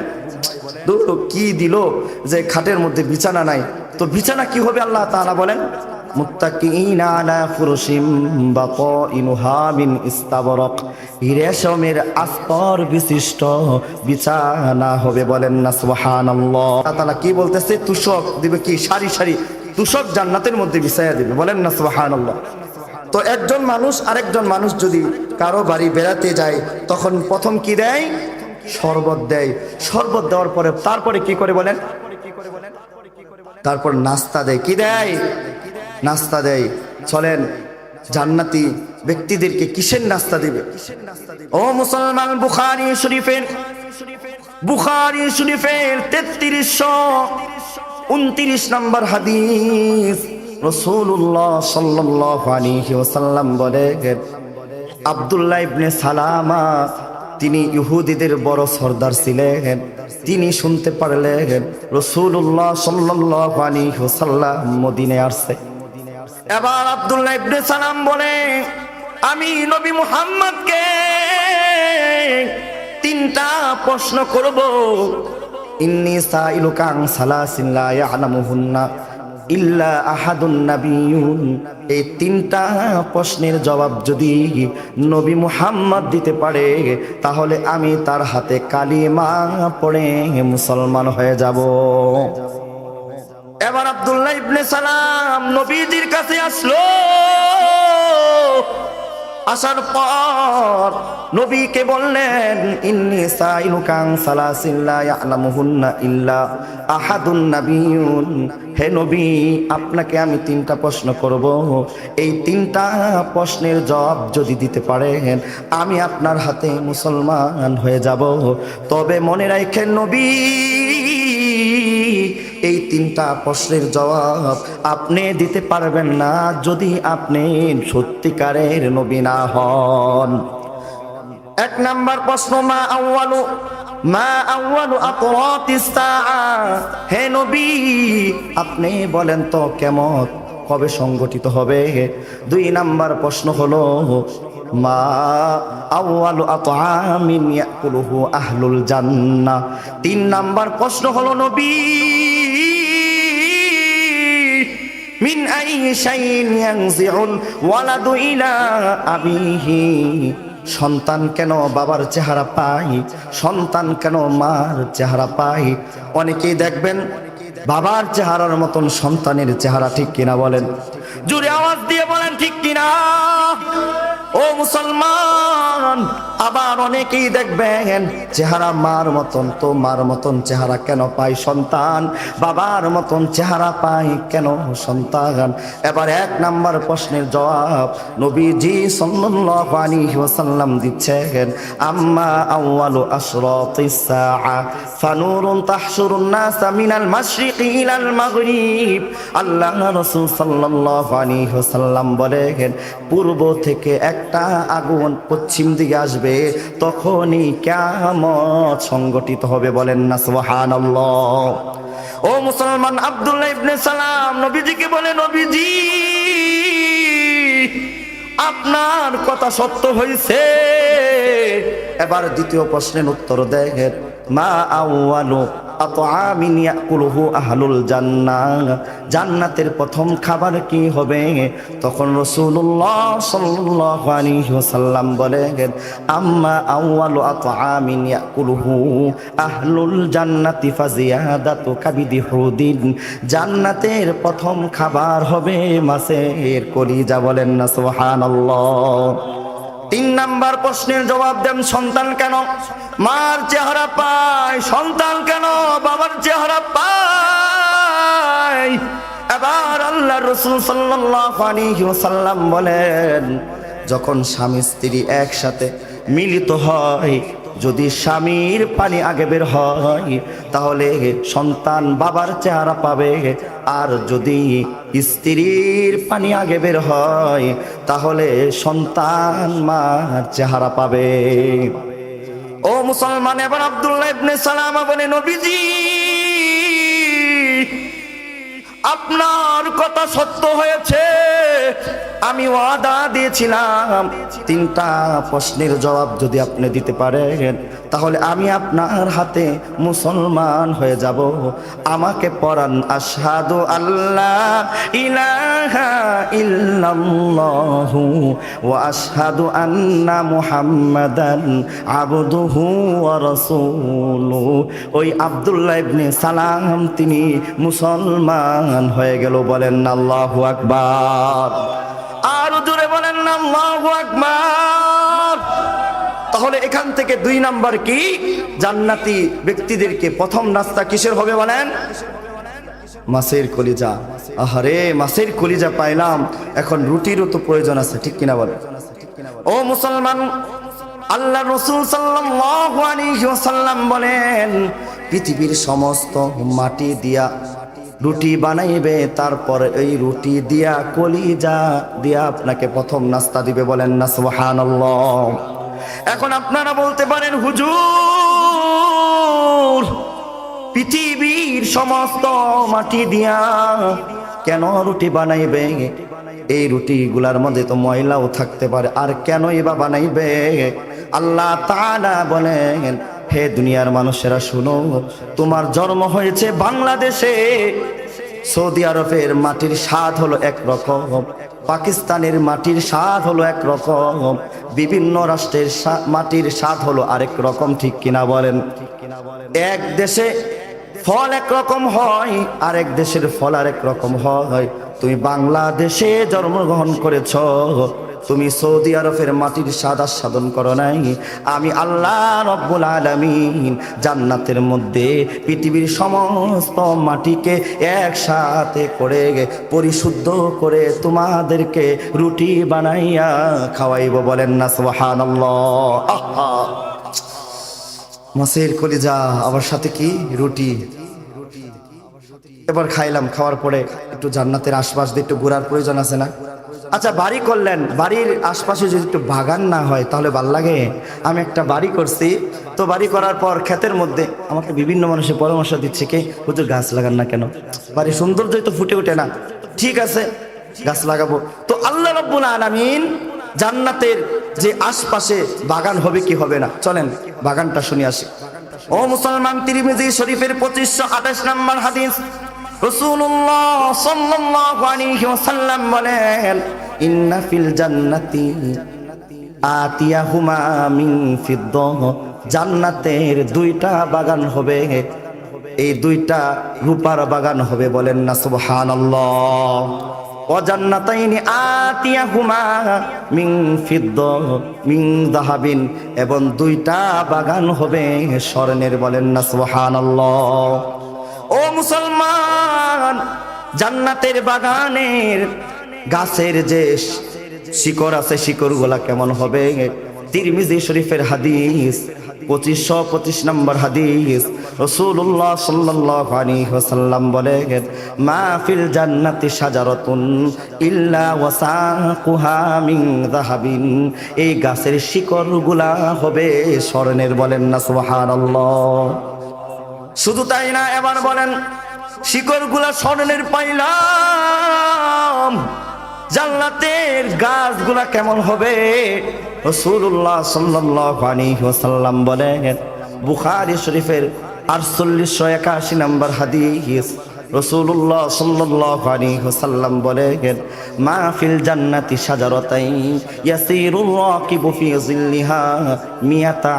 কি দিল যে খাটের মধ্যে বিছানা নাই? তো বিছানা কি হবে? আল্লাহ তাআলা বলেন, মুত্তাকিইনা আলা ফুরুশিম বাতাইনুহা মিন ইস্তাবরাক, রেশমের আস্তর বিশিষ্ট বিছানা হবে। বলেন না সুবহানাল্লাহ। আল্লাহ তাআলা কি বলতেছে? তুষক দিবে, কি সারি সারি তুষক জান্নাতের মধ্যে বিছায়া দিবে। বলেন না সুবহানাল্লাহ। তো একজন মানুষ আরেকজন মানুষ যদি কারো বাড়ি বেড়াতে যায়, তখন প্রথম কি দেয়? শরবত দেয়। শরবত দেওয়ার পরে তারপরে কি করে? বলেন, তারপর নাস্তা দেয়। কি দেয়? নাস্তা দেয়। চলেন জান্নাতি ব্যক্তিদেরকে কিসের নাস্তা দিবে? ও মুসলমান, বুখারী শরীফের 3329 নম্বর হাদিস, রাসূলুল্লাহ সাল্লাল্লাহু আলাইহি ওয়াসাল্লাম বলেন, আব্দুল্লাহ ইবনে সালামা, তিনি ইহুদিদের বড় সর্দার ছিলেন। তিনি শুনতে পারলেন রাসূলুল্লাহ সাল্লাল্লাহু আলাইহি ওয়াসাল্লাম মদিনায় আসছে। এবার আব্দুল্লাহ ইবনে সালাম বলে, আমি নবী মুহাম্মদকে 3টা প্রশ্ন করব। ইন্নী সাইলুকা আন সালাসিন লা ইয়ালামুহুন্না ইল্লা আহাদুন নাবিয়্যুন। এই 3টা প্রশ্নের জবাব যদি নবী মুহাম্মদ দিতে পারে, তাহলে আমি তার হাতে কালিমা পড়ে মুসলমান হয়ে যাব। এবার আব্দুল্লাহ ইবনে সালাম নবীজির কাছে আসলো। আসার পর নবীকে বললেন, ইন্নী সাইলুকা আন সালাসিন লা ইয়ালামুহুন্না ইল্লা আহাদুন নাবিয়্যুন। হে নবী, আপনাকে আমি 3টা প্রশ্ন করব। এই 3টা প্রশ্নের জবাব যদি দিতে পারেন, আমি আপনার হাতে মুসলমান হয়ে যাব। তবে মনে রাখেন নবী, এই 3টা প্রশ্নের জবাব আপনি দিতে পারবেন না যদি আপনি সত্যিকারের নবী না হন। 1 নাম্বার প্রশ্ন, মা আউয়ালু আকরাতিস সাআ। হে নবী, আপনি বলেন তো কিয়ামত কবে সংগঠিত হবে? 2 নাম্বার প্রশ্ন হলো, মা আউয়ালু আতআমিন ইয়াকুলুহু আহলুল জান্নাহ। 3 নাম্বার প্রশ্ন হলো, নবী, মিন আইয়ি শাইইন ইয়ানজিউল ওয়ালাদু ইলা আবিহি। সন্তান কেন বাবার চেহারা পায়? সন্তান কেন মার চেহারা পায়? অনেকেই দেখবেন বাবার চেহারার মতন সন্তানের চেহারা, ঠিক কিনা? বলেন, জোরে আওয়াজ দিয়ে বলেন, ঠিক কিনা? ও মুসলমান, আবার অনেকেই দেখবেন চেহারা মার মতন, তো মার মতন চেহারা কেন পায় সন্তান? বাবার মতন চেহারা পায় কেন সন্তান? এবার 1 নাম্বার প্রশ্নের জবাব নবীজি সাল্লাল্লাহু আলাইহি ওয়াসাল্লাম দিচ্ছেন, আম্মা আউয়ালু আশরাতিস সাআ ফানুরুন তাহশুরুন নাস মিনাল মাশরিকি ইলাল মাগরিব। আল্লাহ রাসূল সাল্লাল্লাহু আলাইহি ওয়াসাল্লাম বলেন, পূর্ব থেকে একটা আগুন পশ্চিম দিকে আসবে, তখনই কিয়ামত সংগঠিত হবে। বলেন না সুবহানাল্লাহ। ও মুসলমান, আব্দুল্লাহ ইবনে সালাম নবীজিকে বলে, নবীজি, আপনার কথা সত্য হয়েছে। এবার দ্বিতীয় প্রশ্নের উত্তর দেখেন, মা আউয়ালু আতআমিন ইয়াকুলুহু আহলুল জান্নাহ, জান্নাতের প্রথম খাবার কি হবে? তখন রাসূলুল্লাহ সাল্লাল্লাহু আলাইহি ওয়াসাল্লাম বলেন, আম্মা আউয়ালু আতআমিন ইয়াকুলুহু আহলুল জান্নাতি ফাজিয়াদাতু কাবিদি হুদিন, জান্নাতের প্রথম খাবার হবে মাছের কলিজা। বলেন না সুবহানাল্লাহ। 3 নাম্বার প্রশ্নের জবাব দেন, সন্তান কেন মার চেহারা পায়? সন্তান কেন বাবার চেহারা পায়? এবার আল্লাহ রাসূল সাল্লাল্লাহু আলাইহি ওয়াসাল্লাম বলেন, যখন স্বামী স্ত্রী একসাথে মিলিত হয়, যদি স্বামীর পানি আগে বের হয় তাহলে সন্তান বাবার চেহারা পাবে, আর যদি স্ত্রীর পানি আগে বের হয় তাহলে সন্তান মার চেহারা পাবে। ও মুসলমান, এবার আব্দুল্লাহ ইবনে সালামা বলে, নবীজি আপনার কথা সত্য হয়েছে, আমি ওয়াদা দিয়েছিলাম 3টা প্রশ্নের জবাব যদি আপনি দিতে পারেন তাহলে আমি আপনার হাতে মুসলমান হয়ে যাব। আমাকে পড়ান, আশহাদু আল্লাহ ইলাহা ইল্লাল্লাহু ওয়া আশহাদু আন্না মুহাম্মাদান আবদুহু ওয়া রাসূলুহু। ওই আব্দুল্লাহ ইবনে সালাম তিনি মুসলমান হয়ে গেল। বলেন আল্লাহু আকবার। আর জোরে বলেন না আল্লাহু আকবার। তাহলে এখান থেকে 2 নাম্বার কি? জান্নাতি ব্যক্তিদেরকে প্রথম নাস্তা কিসের হবে বলেন? মাছের কলিজা। আহারে, মাছের কলিজা পাইলাম, এখন রুটিরও তো প্রয়োজন আছে, ঠিক কিনা বলেন? ও মুসলমান, আল্লাহ রাসূল সাল্লাল্লাহু আলাইহি ওয়াসাল্লাম বলেন, পৃথিবীর সমস্ত মাটি দিয়া রুটি বানাইবে, তারপর এই রুটি দিয়া কলিজা দিয়া আপনাকে প্রথম নাস্তা দিবে। বলেন না সুবহানাল্লাহ। এখন আপনারা বলতে পারেন, হুজুর পৃথিবীর সমস্ত মাটি দিয়া কেন রুটি বানাইবে? এই রুটিগুলার মধ্যে তো ময়লাও থাকতে পারে, আর কেনই বা বানাইবে? আল্লাহ তাআলা বলেন, হে দুনিয়ার মানুষেরা শুনো, তোমার জন্ম হয়েছে বাংলাদেশে, সৌদি আরবের মাটির স্বাদ হলো একরকম, পাকিস্তানের মাটির স্বাদ হলো একরকম, বিভিন্ন রাষ্ট্রের মাটির স্বাদ হলো আরেক রকম, ঠিক কিনা বলেন? এক দেশে ফল একরকম হয়, আরেক দেশের ফল আরেক রকম হয়। তুমি বাংলাদেশে জন্মগ্রহণ করেছ, তুমি সৌদি আরবের মাটির স্বাদ আস্বাদন করো নাই। আমি আল্লাহ রব্বুল আলামিন জান্নাতের মধ্যে পৃথিবীর সমস্ত মাটিকে একসাথে করে পরিশুদ্ধ করে তোমাদেরকে রুটি বানাইয়া খাওয়াইব। বলেন না সুবহানাল্লাহ। আহা, মাছের কলিজা আবার সাথে কি? রুটি। এবার খাইলাম, খাওয়ার পরে একটু জান্নাতের আশপাশ দিয়ে একটু ঘোরার প্রয়োজন আছে না? আচ্ছা, বাড়ি করলেন, বাড়ির আশপাশে যদি একটু বাগান না হয় তাহলে ভাল লাগে? আমি একটা বাড়ি করছি, তো বাড়ি করার পর ক্ষেতের মধ্যে আমাকে বিভিন্ন মানুষের পরামর্শ দিচ্ছে, কে হুজুর গাছ লাগান না কেন? বাড়ির সৌন্দর্যই তো ফুটে ওঠে না। ঠিক আছে, গাছ লাগাবো। তো আল্লাহ রাব্বুল আলামিন জান্নাতের যে আশপাশে বাগান হবে কি হবে না, চলেন বাগানটা শুনে আসি। ও মুসলমান, তিরমিজি শরীফের 2528 নম্বর হাদিস, রাসূলুল্লাহ সাল্লাল্লাহু আলাইহি ওয়াসাল্লাম বলেন, ইন্না ফিল জান্নাতি আতিয়াহুমা মিন ফিদ্দাহ, জান্নাতের 2টা বাগান হবে, এই 2টা রূপার বাগান হবে। বলেন না সুবহানাল্লাহ। ওয়া জান্নাতাইনি আতিয়াহুমা মিন ফিদ্দাহ মিন যাহাবিন, এবং 2টা বাগান হবে স্বর্ণের। বলেন না সুবহানাল্লাহ। ও মুসলমান, জান্নাতের বাগানের গাছের যে শিকড় আছে, শিকড়গুলা কেমন হবে? তিরমিজি শরীফের হাদিস 2525 নম্বর হাদিস, রাসূলুল্লাহ সাল্লাল্লাহু আলাইহি ওয়াসাল্লাম বলেন, মা ফিল জান্নাতি শাজারাতুন ইল্লা ওয়াসাকুহা মিন যাহাবিন, এই গাছের শিকড়গুলা হবে স্বর্ণের। বলেন না সুবহানাল্লাহ। শুধু তাই না, এবার বলেন, শিকড়গুলা স্বর্ণের পাইলাম, জান্নাতের গাছগুলা কেমন হবে? রাসূলুল্লাহ সাল্লাল্লাহু আলাইহি ওয়াসাল্লাম বলেন, বুখারী শরীফের 4881 নম্বর হাদিস, রাসূলুল্লাহ সাল্লাল্লাহু আলাইহি ওয়াসাল্লাম বলেন, মা ফিল জান্নাতি শাজারাতাইন ইয়াসিরুর রাকিবু ফি যিল্লিহা মিয়াতা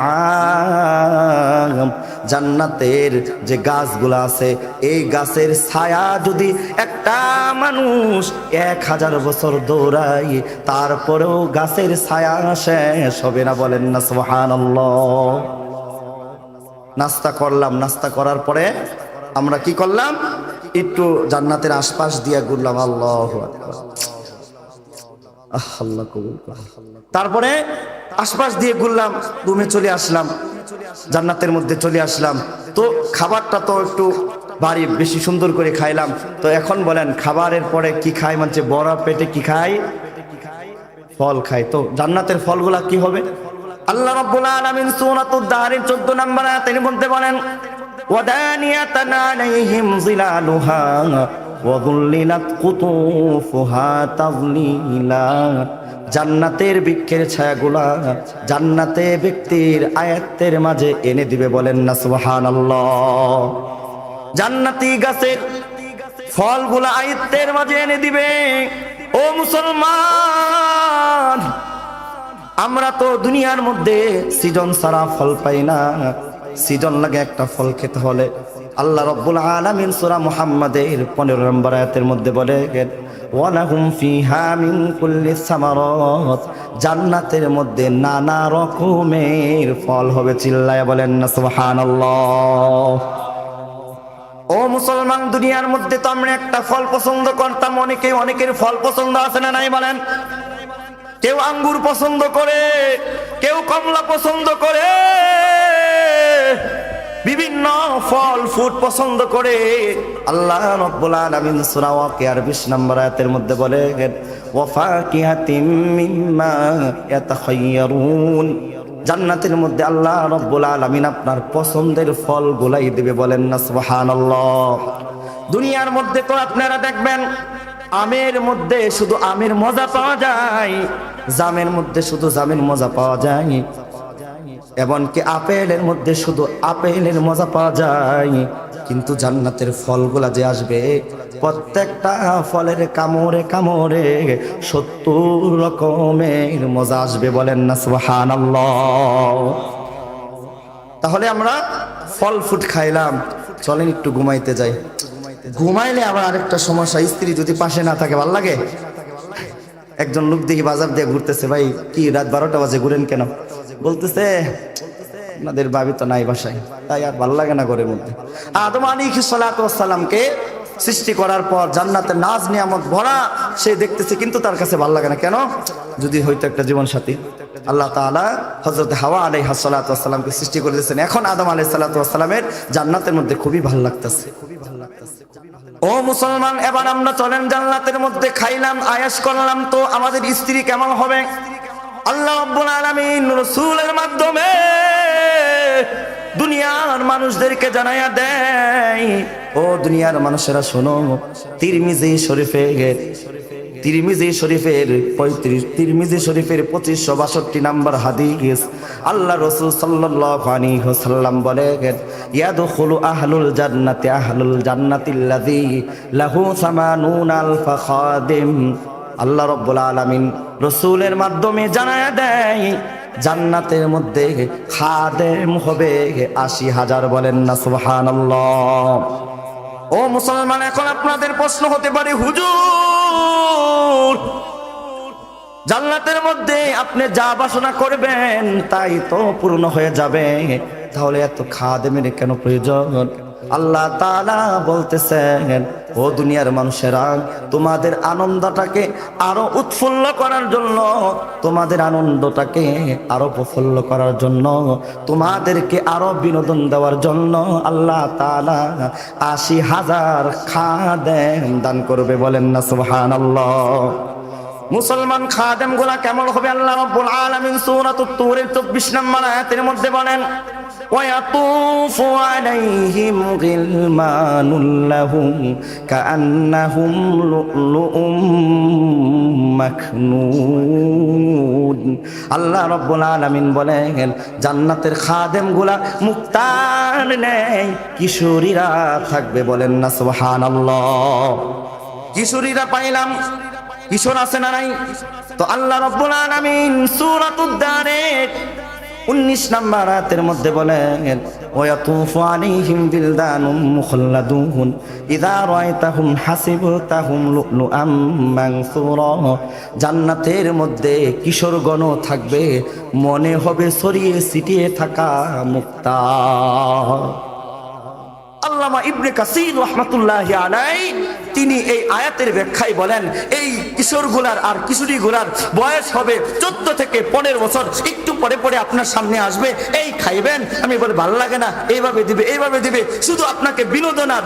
আম। জান্নাতের যে গাছগুলো আছে, এই গাছের ছায়া যদি একটা মানুষ 1000 বছর দৌড়ায়, তারপরেও গাছের ছায়া শেষ হবে না। বলেন না সুবহানাল্লাহ। নাস্তা করলাম, নাস্তা করার পরে আমরা কি করলাম, একটু জান্নাতের আশপাশ দিয়ে ঘুরলাম। আল্লাহু আকবার, আল্লাহ কবুল করুন। তারপরে আশপাশ দিয়ে ঘুরলাম, রুমে চলে আসলাম, জান্নাতের মধ্যে চলে আসলাম। তো খাবারটা তো একটু বাড়ি বেশি সুন্দর করে খাইলাম। তো এখন বলেন, খাবারের পরে কি খাই? মানে বড় পেটে কি খাই? ফল খাই। তো জান্নাতের ফলগুলা কি হবে? আল্লাহ রাব্বুল আলামিন সূরাতুদ দাহরের 14 নম্বর আয়াতের মধ্যে বলেন, ওয়াদানিয়াতান আলাইহিম যিলালুহা ওয়া যুল্লিলাত কুতুফুহা তাযলিলা। জান্নাতের বৃক্ষের ছায়াগুলা জান্নাতে ব্যক্তির আয়াতের মাঝে এনে দিবে। বলেন না সুবহানাল্লাহ। জান্নাতি গাছের ফলগুলা আয়াতের মাঝে এনে দিবে। ও মুসলমান, আমরা তো দুনিয়ার মধ্যে সিজন ছাড়া ফল পাই না। সিজন লাগে একটা ফল খেতে হলে। আল্লাহ রাব্বুল আলামিন সূরা মুহাম্মাদের 15 নম্বর আয়াতের মধ্যে বলেন, ওয়ালাহুম ফিহা মিন কুল্লি সামারাত। জান্নাতের মধ্যে নানা রকমের ফল হবে। চিল্লায়া বলেন না সুবহানাল্লাহ। ও মুসলমান, দুনিয়ার মধ্যে তো আমরা একটা ফল পছন্দ করতাম, অনেকের ফল পছন্দ আছে না নাই বলেন? কেউ আঙ্গুর পছন্দ করে, কেউ কমলা পছন্দ করে, বিভিন্ন ফল ফ্রুট পছন্দ করে। আল্লাহ রাব্বুল আলামিন সূরা ওয়াকিয়ার 20 নম্বর আয়াতের মধ্যে বলেন, ওয়া ফাকিহাতিম মিম্মা ইয়াতাখায়্যারুন। জান্নাতের মধ্যে আল্লাহ রাব্বুল আলামিন আপনার পছন্দের ফলগুলাই দিবে। বলেন না সুবহানাল্লাহ। দুনিয়ার মধ্যে তো আপনারা দেখবেন, আমের মধ্যে শুধু আমের মজা পাওয়া যায়, জামের মধ্যে শুধু জামের মজা পাওয়া যায়, এমনকি আপেলের মধ্যে শুধু আপেলের মজা পাওয়া যায়। কিন্তু জান্নাতের ফলগুলা যে আসবে, প্রত্যেকটা ফলের কামড়ে কামড়ে 70 রকমের মজা আসবে। বলেন না সুবহানাল্লাহ। তাহলে আমরা ফল ফুড খাইলাম, চলেন একটু ঘুমাইতে যাই। ঘুমাইলে আবার আরেকটা সমস্যা, স্ত্রী যদি পাশে না থাকে ভাল লাগে? একজন লোক দেখি বাজার দিয়ে ঘুরতেছে, ভাই কি রাত 12টা বাজে ঘুরেন কেন? বলতেছে, আপনাদের ভাবি তো নাই বাসায়, তাই আর ভাল লাগে না ঘরের মধ্যে। আদম আলাইহিস সালাতু ওয়াস সালামকে সৃষ্টি করার পর জান্নাতের নাজ নিয়ামত ভরা সে দেখতেছে, কিন্তু তার কাছে ভাল লাগে না। কেন? যদি হয়তো একটা জীবন সাথী। আল্লাহ তাআলা হযরত হাওয়া আলাইহিস সালাতু ওয়াস সালামকে সৃষ্টি করে দিয়েছেন। এখন আদম আলাইহিস সালাতু ওয়াস সালামের জান্নাতের মধ্যে খুবই ভালো লাগতেছে। ও মুসলমান, এবার আমরা চলেন জান্নাতের মধ্যে খাইলাম, আয়েশ করলাম, তো আমাদের স্ত্রী কেমন হবে? আল্লাহ রাব্বুল আলামিন রাসূলের মাধ্যমে দুনিয়ার মানুষদেরকে জানায়া দেয়, ও দুনিয়ার মানুষেরা শোনো, তিরমিজি শরীফের 2562 নম্বর হাদিস, আল্লাহ রাসূল সাল্লাল্লাহু আলাইহি ওয়াসাল্লাম বলেন, ইয়াদখুলু আহলুল জান্নাতিল্লাযী লাহু 80 আলফা খাদিম। আল্লাহ রাব্বুল আলামিন রাসূলের মাধ্যমে জানায়া দেয়, জান্নাতের মধ্যে খাদেম হবে 80,000। বলেন না সুবহানাল্লাহ। ও মুসলমান, এখন আপনাদের প্রশ্ন হতে পারে, হুজুর জান্নাতের মধ্যে আপনি যা বাসনা করবেন তাই তো পূর্ণ হয়ে যাবে, তাহলে এত খাদেমের কেন প্রয়োজন? আল্লাহ তাআলা বলতেছেন, ও দুনিয়ার মানুষেরা, তোমাদের আনন্দটাকে আরো উৎফুল্ল করার জন্য, তোমাদের আনন্দটাকে আরো প্রফুল্ল করার জন্য, তোমাদেরকে আরো বিনোদন দেওয়ার জন্য আল্লাহ তাআলা 80,000 খাদেম দান করবে। বলেন না সুবহানাল্লাহ। মুসলমান, খাদেম গুলা কেমন হবে? আল্লাহ রাব্বুল আলামিন সূরাতুত তুরের 24 নম্বর আয়াতের মধ্যে বলেন, ويطوف عليهم غلمان لهم كأنهم لؤلؤ مكنون আল্লাহ রাব্বুল আলামিন বলেন জান্নাতের খাদেমগুলা মুক্তার নেই কিশোরীরা থাকবে, বলেন না সুবহানাল্লাহ। কিশোরীরা পাইলাম, কিশোর আছে না নাই? তো আল্লাহ রাব্বুল আলামিন সূরাতুদ দারিক 19 নম্বর আয়াতের মধ্যে বলেন ওয়াতুফু আলাইহিম বিলদানুম মুখাল্লাদুন ইযা রাআইতাহুম হাসিবতাহুম লুলুআম মানসুরা। জান্নাতের মধ্যে কিশোরগণ থাকবে, মনে হবে ছড়িয়ে ছিটিয়ে থাকা মুক্তা। আল্লামা ইবনে কাসির রাহমাতুল্লাহি আলাইহি তিনি এই আয়াতের ব্যাখ্যায় বলেন এই কিশোরগুলার আর কিশোরীগুলার বয়স হবে 14 থেকে 15 বছর। একটু পরে পরে আপনার সামনে আসবে, এই খাইবেন, আমি বলে ভালো লাগে না, এইভাবে দিবে এইভাবে দিবে, শুধু আপনাকে বিনোদন আর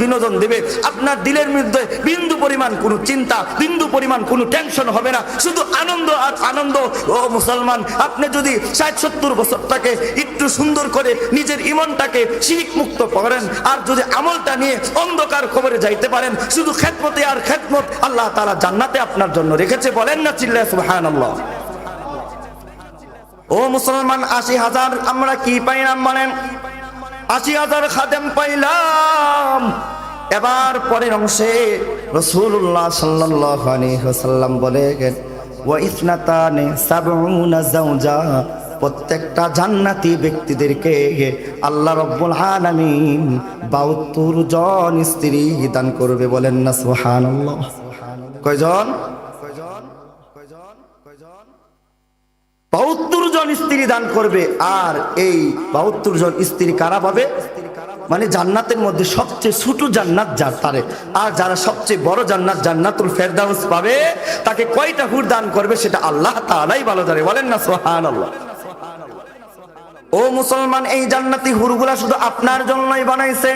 বিনোদন দিবে। আপনার দিলের মধ্যে বিন্দু পরিমাণ কোনো চিন্তা, বিন্দু পরিমাণ কোনো টেনশন হবে না, শুধু আনন্দ আর আনন্দ। ও মুসলমান, আপনি যদি 60-70 বছরটাকে একটু সুন্দর করে নিজের ঈমানটাকে শিরক মুক্ত করেন আর যদি আমলটা নিয়ে অন্ধকার কবরে যাইতে পারেন, শুধু খেদমতে আর খেদমত, আল্লাহ তাআলা জান্নাতে আপনার জন্য রেখেছে, বলেন না চিল্লায় সুবহানাল্লাহ। ও মুসলমান, 80,000 আমরা কি পাইলাম বলেন? 80,000 খাদেম পাইলাম। এবার পরের অংশে রাসূলুল্লাহ সাল্লাল্লাহু আলাইহি ওয়াসাল্লাম বলেন ওয়া ইসনাতানি সাবউনা যাওজা, প্রত্যেকটা জান্নাতি ব্যক্তিদেরকে আল্লাহ রাব্বুল আলামিন 72 জন স্ত্রী দান করবে, বলেন না সুবহানাল্লাহ। কয়জন? 72 জন স্ত্রী দান করবে। আর এই 72 জন স্ত্রী কারা পাবে? মানে জান্নাতের মধ্যে সবচেয়ে ছোট জান্নাত যার তারে, আর যারা সবচেয়ে বড় জান্নাত জান্নাতুল ফেরদাউস পাবে, তাকে কয়টা হুর দান করবে সেটা আল্লাহ তাআলাই ভালো জানে, বলেন না সুবহানাল্লাহ। ও মুসলমান, এই জান্নাতি হুরগুলা শুধু আপনার জন্যই বানাইছে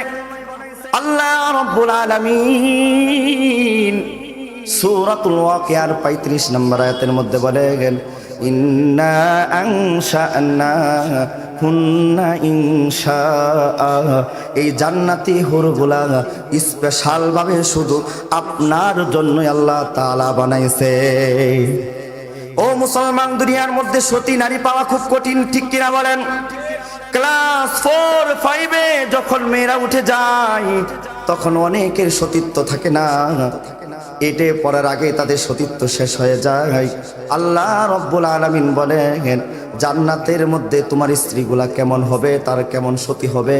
আল্লাহ রাব্বুল আলামিন। সূরাতুল ওয়াকিয়ার 35 নম্বর আয়াতের মধ্যে বলেন ইন্না আনশা'নাহুন্না ইনশাআ। এই জান্নাতি হুরগুলা স্পেশাল ভাবে শুধু আপনার জন্যই আল্লাহ তাআলা বানাইছে। ও মুসলমান, দুনিয়ার মধ্যে সতী নারী পাওয়া খুব কঠিন, ঠিক কিনা বলেন? ক্লাস 4-5-এ যখন মেয়েরা উঠে যায় তখন অনেকের সতীত্ব থাকে না, এটে পড়ার আগে তাদের সতীত্ব শেষ হয়ে যায়। আল্লাহ রাব্বুল আলামিন বলেন জান্নাতের মধ্যে তোমার স্ত্রীগুলা কেমন হবে, তার কেমন সতী হবে?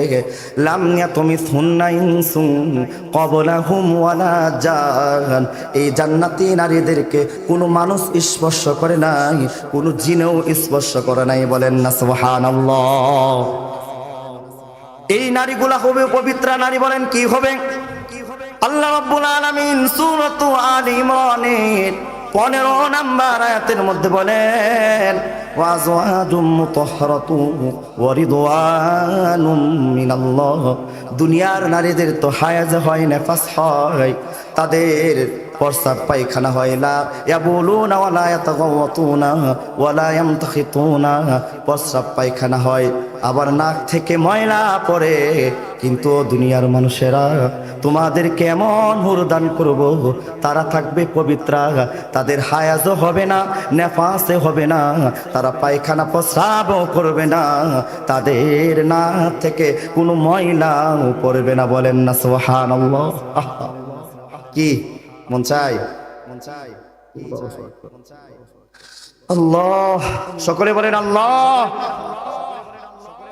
লাম ইয়াতুমিসহুন্না ইনসুন ক্বাবলাহুম ওয়ালা জান। এই জান্নাতি নারীদেরকে কোনো মানুষ স্পর্শ করে নাই, কোনো জিনেও স্পর্শ করে নাই, বলেন না সুবহানাল্লাহ। এই নারীগুলা হবে পবিত্র নারী, বলেন কি হবে? আল্লাহ রাব্বুল আলামিন সূরাতু আলে ইমরানের 15 নম্বর আয়াতের মধ্যে বলেন ওয়াজওয়াজুম মুতাহহারাতুন ওয়া রিদওয়ানুম মিনাল্লাহ। দুনিয়ার নারীদের তো হায়াজ হয়, নেফাস হয়, তাদের প্রস্রাব পায়খানা হয় না, ইয়াবুলুনা ওয়ালা ইয়াতাগাওয়াতুনা ওয়ালা ইয়ামতাখিতুনা, প্রস্রাব পায়খানা হয়, আবার নাক থেকে ময়লা পড়ে। কিন্তু দুনিয়ার মানুষেরা তোমাদের কেমন হুর দান করব, তারা থাকবে পবিত্র, তাদের হায়াজও হবে না, নেফাসে হবে না, তারা পায়খানা প্রস্রাবও করবে না, তাদের নাক থেকে কোনো ময়লাও পড়বে না, বলেন না সুবহানাল্লাহ। কি মন চাই? আল্লাহ, সকলে বলেন আল্লাহ।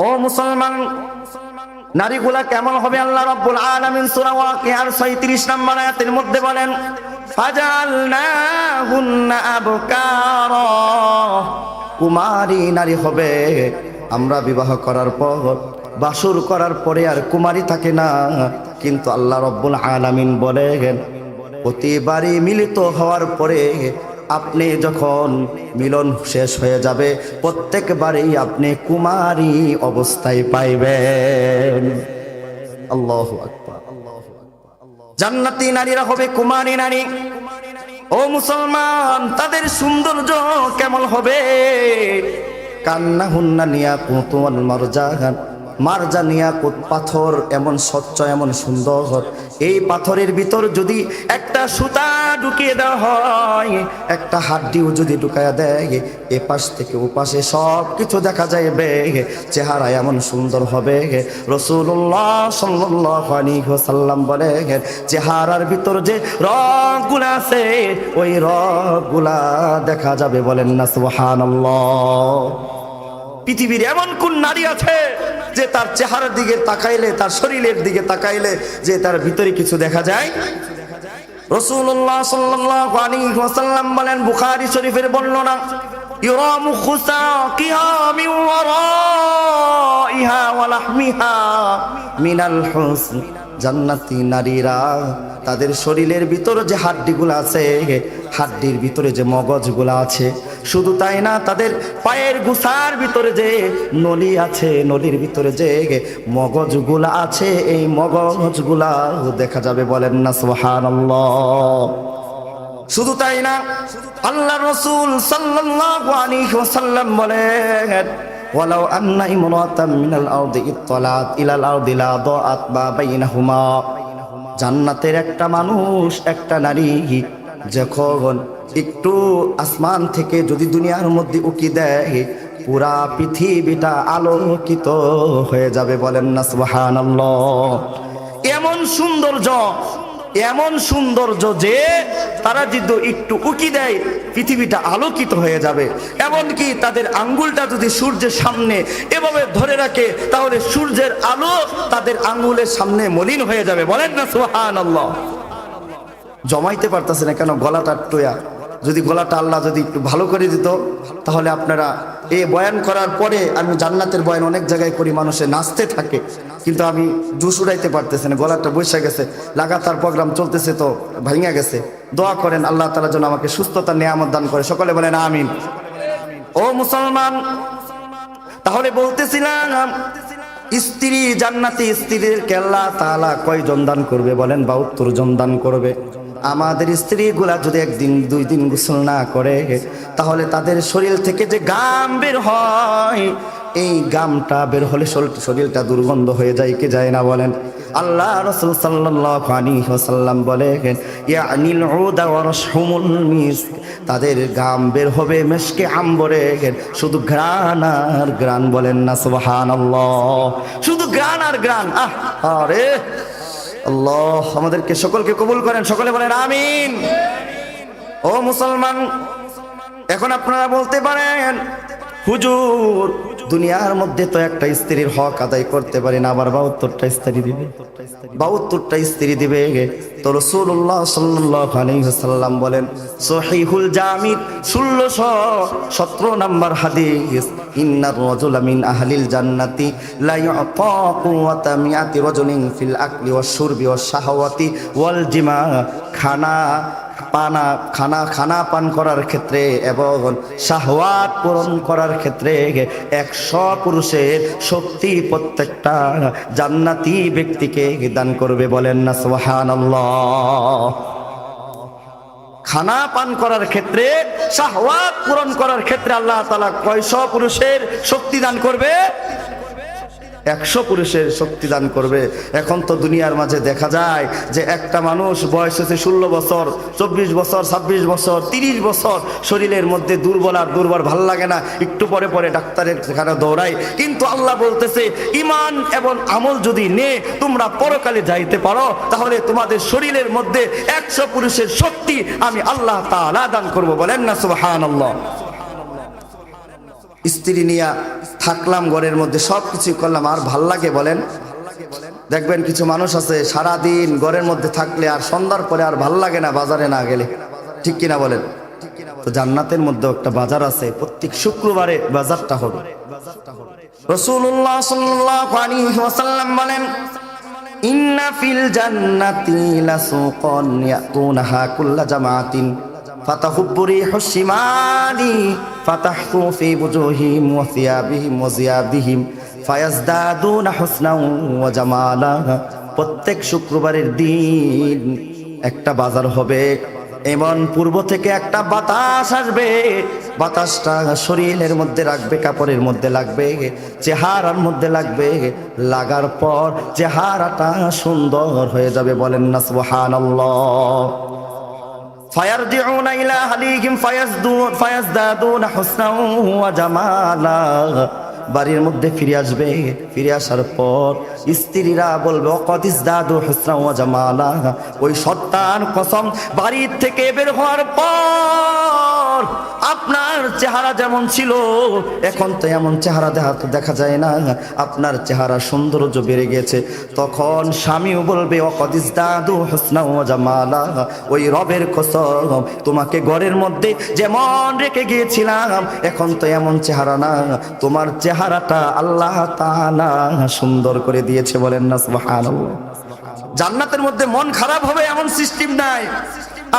ও মুসলমান, নারীগুলা কেমন হবে? আল্লাহ রাব্বুল আলামিন সূরা ওয়াকিয়ার 36 নম্বর আয়াতের মধ্যে বলেন ফাজালনাহুন্না আবকারা। কুমারী নারী হবে। আমরা বিবাহ করার পর, বাসর করার পরে আর কুমারী থাকে না, কিন্তু আল্লাহ রাব্বুল আলামিন বলেন প্রতিবারই মিলিত হওয়ার পরে আপনি যখন মিলন শেষ হয়ে যাবে প্রত্যেকবারেই আপনি কুমারী অবস্থায় পাইবেন। আল্লাহু আকবার। জান্নাতি নারীরা হবে কুমারী নারী। ও মুসলমান, তাদের সৌন্দর্য কেমন হবে? কান্নাহুন্না নিয়াকুতু ওয়াল মারজান মারজানিয়া কুত পাথর এমন স্বচ্ছ এমন সুন্দর, এই পাথরের ভিতর যদি একটা সুতা ঢুকিয়ে দেওয়া হয়, একটা হাড্ডিও যদি ঢুকায়া দেয়, এ পাশ থেকে ও পাশে সব কিছু দেখা যাবে, চেহারা এমন সুন্দর হবে। রাসূলুল্লাহ সাল্লাল্লাহু আলাইহি ওয়াসাল্লাম বলে চেহারার ভিতর যে রগগুলা আছে ওই রগগুলা দেখা যাবে, বলেন না সুবহানাল্লাহ। পৃথিবীর এমন কোন নারী আছে যে তার চেহারার দিকে তাকাইলে, তার শরীরের দিকে তাকাইলে যে তার ভিতরে কিছু দেখা যায়? রাসূলুল্লাহ সাল্লাল্লাহু আলাইহি ওয়াসাল্লাম বলেন, বুখারী শরীফের বর্ণনা, ইরামু খুসাকিহা মিন ওয়ারাইহা ওয়া লাহমিহা মিনাল হুসন। জান্নাতি নারীরা তাদের শরীরের ভিতরে যে হাড্ডিগুলো আছে, হাড্ডির ভিতরে যে মগজগুলো আছে, শুধু তাই না, তাদের পায়ের গোছার ভিতরে যে নলি আছে, নলির ভিতরে যে মগজগুলা আছে, এই মগজগুলা দেখা যাবে, বলেন না সুবহানাল্লাহ। শুধু তাই না, আল্লাহ রাসূল সাল্লাল্লাহু আলাইহি ওয়াসাল্লাম বলেন, ওয়ালাউ আন্না ইমরাতাম মিনাল আরদি ইত্তালাত ইলাল আরদি লা দাআত মা বাইনাহুমা। জান্নাতের একটা মানুষ, একটা নারী যখন একটু আসমান থেকে যদি দুনিয়ার মধ্যে উকি দেয়, পুরা পৃথিবীটা আলোকিত হয়ে যাবে, বলেন না সুবহানাল্লাহ। এমন সৌন্দর্য, এমন সৌন্দর্য যে তারা যদি একটু উকি দেয় পৃথিবীটা আলোকিত হয়ে যাবে। এমনকি তাদের আঙ্গুলটা যদি সূর্যের সামনে এভাবে ধরে রাখে, তাহলে সূর্যের আলো তাদের আঙ্গুলের সামনে মলিন হয়ে যাবে, বলেন না সুবহানাল্লাহ। জমাইতে পারতেছে না কেন গলাটা টোয়া? যদি গলাটা আল্লাহ যদি একটু ভালো করে দিত, তাহলে আপনারা এই বয়ান করার পরে, আমি জান্নাতের বয়ান অনেক জায়গায় করি, মানুষে নাচতে থাকে, কিন্তু আমি জুস উড়াইতে পারতেছে না, গলাটা বসে গেছে, লাগাতার প্রোগ্রাম চলতেছে তো ভাঙা গেছে। দোয়া করেন আল্লাহ তাআলা যেন আমাকে সুস্থতা নিয়ামত দান করে, সকলে বলেন আমিন। ও মুসলমান, তাহলে বলতেছিলাম, স্ত্রী, জান্নাতি স্ত্রীদেরকে আল্লাহ তাআলা কয়জন দান করবে? বলেন 72 জন দান করবে। আমাদের স্ত্রীগুলা যদি একদিন দুই দিন গোসল না করে, তাহলে তাদের শরীর থেকে যে ঘাম বের হয়, এই ঘামটা বের হলে শরীরটা দুর্গন্ধ হয়ে যায়, কি যায় না? বলেন। আল্লাহ রাসূল সাল্লাল্লাহু আলাইহি ওয়াসাল্লাম বলেন, ইয়ানিল উদা ওয়া রাশহুমুল মিস্ক। তাদের ঘাম বের হবে মিশকে আম্বরে, শুধু ঘ্রাণ আর ঘ্রাণ, বলেন না সুবহানাল্লাহ। শুধু ঘ্রাণ আর ঘ্রাণ। আরে আল্লাহ আমাদেরকে সকলকে কবুল করেন, সকলে বলেন আমিন। ও মুসলমান, এখন আপনারা বলতে পারেন, হুজুর দুনিয়ার মধ্যে তো একটা স্ত্রীর হক আদায় করতে পারি না, আবার 72টা স্ত্রী দিবে, 72টা স্ত্রী দিবে। তো রাসূলুল্লাহ সাল্লাল্লাহু আলাইহি ওয়াসাল্লাম বলেন, সহিহুল জামি 1617 নম্বর হাদিস, ইন্নার রাজুলা মিন আহলিল জান্নাতি লা ইউতা কুওয়াতা মিয়াতি রাজুলিন ফিল আকলি ওয়াশ শুরবি ওয়াশ শাহওয়াতি ওয়াল জিমা। খানা পান করার ক্ষেত্রে এবং শাহওয়াত পূরণ করার ক্ষেত্রে 100 পুরুষের শক্তি প্রত্যেকটা জান্নাতি ব্যক্তিকে দান করবে, বলেন না সুবহানাল্লাহ। খানা পান করার ক্ষেত্রে, শাহওয়াত পূরণ করার ক্ষেত্রে আল্লাহ তাআলা কয়শো পুরুষের শক্তি দান করবে? 100 পুরুষের শক্তি দান করবে। এখন তো দুনিয়ার মাঝে দেখা যায় যে একটা মানুষ বয়স হচ্ছে 16 বছর, 24 বছর, 26 বছর, 30 বছর, শরীরের মধ্যে দুর্বল আর দুর্বল, ভাল লাগে না, একটু পরে পরে ডাক্তারের সেখানে দৌড়ায়। কিন্তু আল্লাহ বলতেছে, ইমান এবং আমল যদি নে তোমরা পরকালে যাইতে পারো, তাহলে তোমাদের শরীরের মধ্যে 100 পুরুষের শক্তি আমি আল্লাহ তাআলা দান করব, বলেন না সুবহানাল্লাহ। স্ত্রী নিয়ে থাকলাম ঘরের মধ্যে, সব কিছু করলাম, আর ভাল লাগে? বলেন। দেখবেন কিছু মানুষ আছে সারাদিন ঘরের মধ্যে থাকলে আর সন্ধ্যার পরে আর ভাল লাগে না বাজারে না গেলে, ঠিক কিনা বলেন? তো জান্নাতের মধ্যে একটা বাজার আছে, প্রত্যেক শুক্রবারে বাজারটা হবে। রাসূলুল্লাহ সাল্লাল্লাহু আলাইহি ওয়াসাল্লাম বলেন, ইন্না ফিল জান্নাতি লাসুকান ইয়াতুনাহা কুল্লা জামাতিন ফাতাহুব্বু রিহুশ শিমালি ফাতাহতু ফি বুজুহিহিম ওয়া সিয়াবিহিম ওয়া জিয়াবিহিম ফায়াজদাদুনা হুসনাও ওয়া জামালা। প্রত্যেক শুক্রবারের দিন একটা বাজার হবে, এমন পূর্ব থেকে একটা বাতাস আসবে, বাতাসটা শরীরের মধ্যে রাখবে, কাপড়ের মধ্যে লাগবে, চেহারার মধ্যে লাগবে, লাগার পর চেহারাটা সুন্দর হয়ে যাবে। বলেন না সুবহানাল্লাহ। ফায়ারজিউনা ইলা আহলিহিম ফায়াজদাদুনা হুসনান ওয়া জামালা। বাড়ির মধ্যে ফিরে আসবে, ফিরে আসার পর স্ত্রীরা বলবে ওয়াকাদিস দাদু হুসনান ওয়া জামালা। ওই সত্তার কসম, বাড়ির থেকে বের হওয়ার পর আপনার চেহারা যেমন ছিল এখন তো এমন চেহারা দেখা যায় না, আপনার চেহারা সৌন্দর্য বেড়ে গেছে। তখন স্বামীও বলবে ওয়াকাদিস দাদু হুসনান ওয়া জামালা। ওই রবের কসম, তোমাকে ঘরের মধ্যে যেমন রেখে গিয়েছিলাম এখন তো এমন চেহারা না, তোমার চেহারাটা আল্লাহ তাআলা সুন্দর করে দিয়েছে। বলেন না সুবহানাল্লাহ। জান্নাতের মধ্যে মন খারাপ হবে এমন সিস্টেম নাই।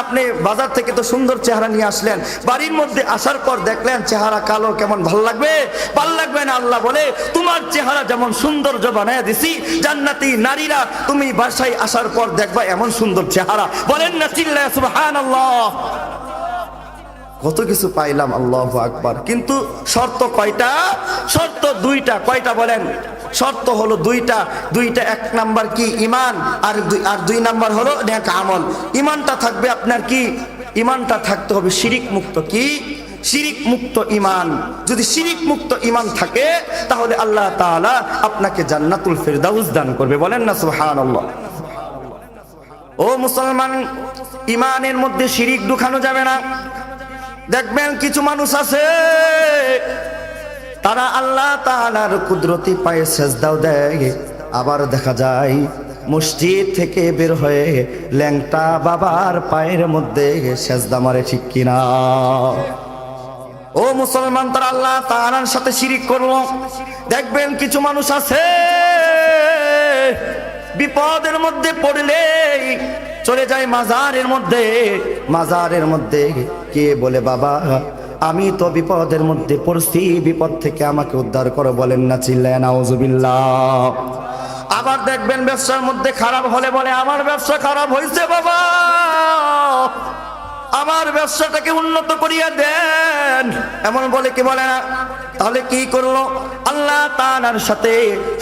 আপনি বাজার থেকে তো সুন্দর চেহারা নিয়ে আসলেন, বাড়ির মধ্যে আসার পর দেখলেন চেহারা কালো, কেমন ভাল লাগবে? ভাল লাগবে না। আল্লাহ বলে তোমার চেহারা যেমন সৌন্দর্য বানায় দিছি, জান্নাতি নারীরা তুমি বাসায় আসার পর দেখবা এমন সুন্দর চেহারা। বলেন না চিল্লায় সুবহানাল্লাহ। কত কিছু পাইলাম, আল্লাহু আকবার। কিন্তু শর্ত কয়টা? শর্ত দুইটা। কয়টা বলেন? শর্ত হলো দুইটা। এক নাম্বার কি? ঈমান। আর দুই নাম্বার হলো নেক আমল। ঈমানটা থাকবে আপনার কি? ঈমানটা থাকতে হবে শিরিক মুক্ত। কি? শিরিক মুক্ত ঈমান। যদি শিরিক মুক্ত ঈমান থাকে তাহলে আল্লাহ তাআলা আপনাকে জান্নাতুল ফেরদাউস দান করবে। বলেন না সুবহানাল্লাহ। ও মুসলমান, ঈমানের মধ্যে শিরিক ঢুকানো যাবে না। দেখবেন কিছু মানুষ আছে তারা আল্লাহ তাআলার কুদরতি পায়ে সেজদাও দেয়, আবার দেখা যায় মসজিদ থেকে বের হয়ে ল্যাংটা বাবার পায়ের মধ্যে সেজদা মারে। ঠিক কিনা? ও মুসলমান, তারা আল্লাহ তাআলার সাথে শিরিক করলো। দেখবেন কিছু মানুষ আছে বিপদের মধ্যে পড়লে চলে যায় মাজারের মধ্যে কে বলে বাবা আমি তো বিপদের মধ্যে পড়ছি, বিপদ থেকে আমাকে উদ্ধার করো। বলেন না চিল্লায় নাউজুবিল্লাহ। আবার দেখবেন ব্যবসার মধ্যে খারাপ হলে বলে আমার ব্যবসা খারাপ হয়েছে বাবা, আমার ব্যবসাটাকে উন্নত করিয়া দেন, এমন বলে কি বলে না? তাহলে কি করলো? আল্লাহ তাআলার সাথে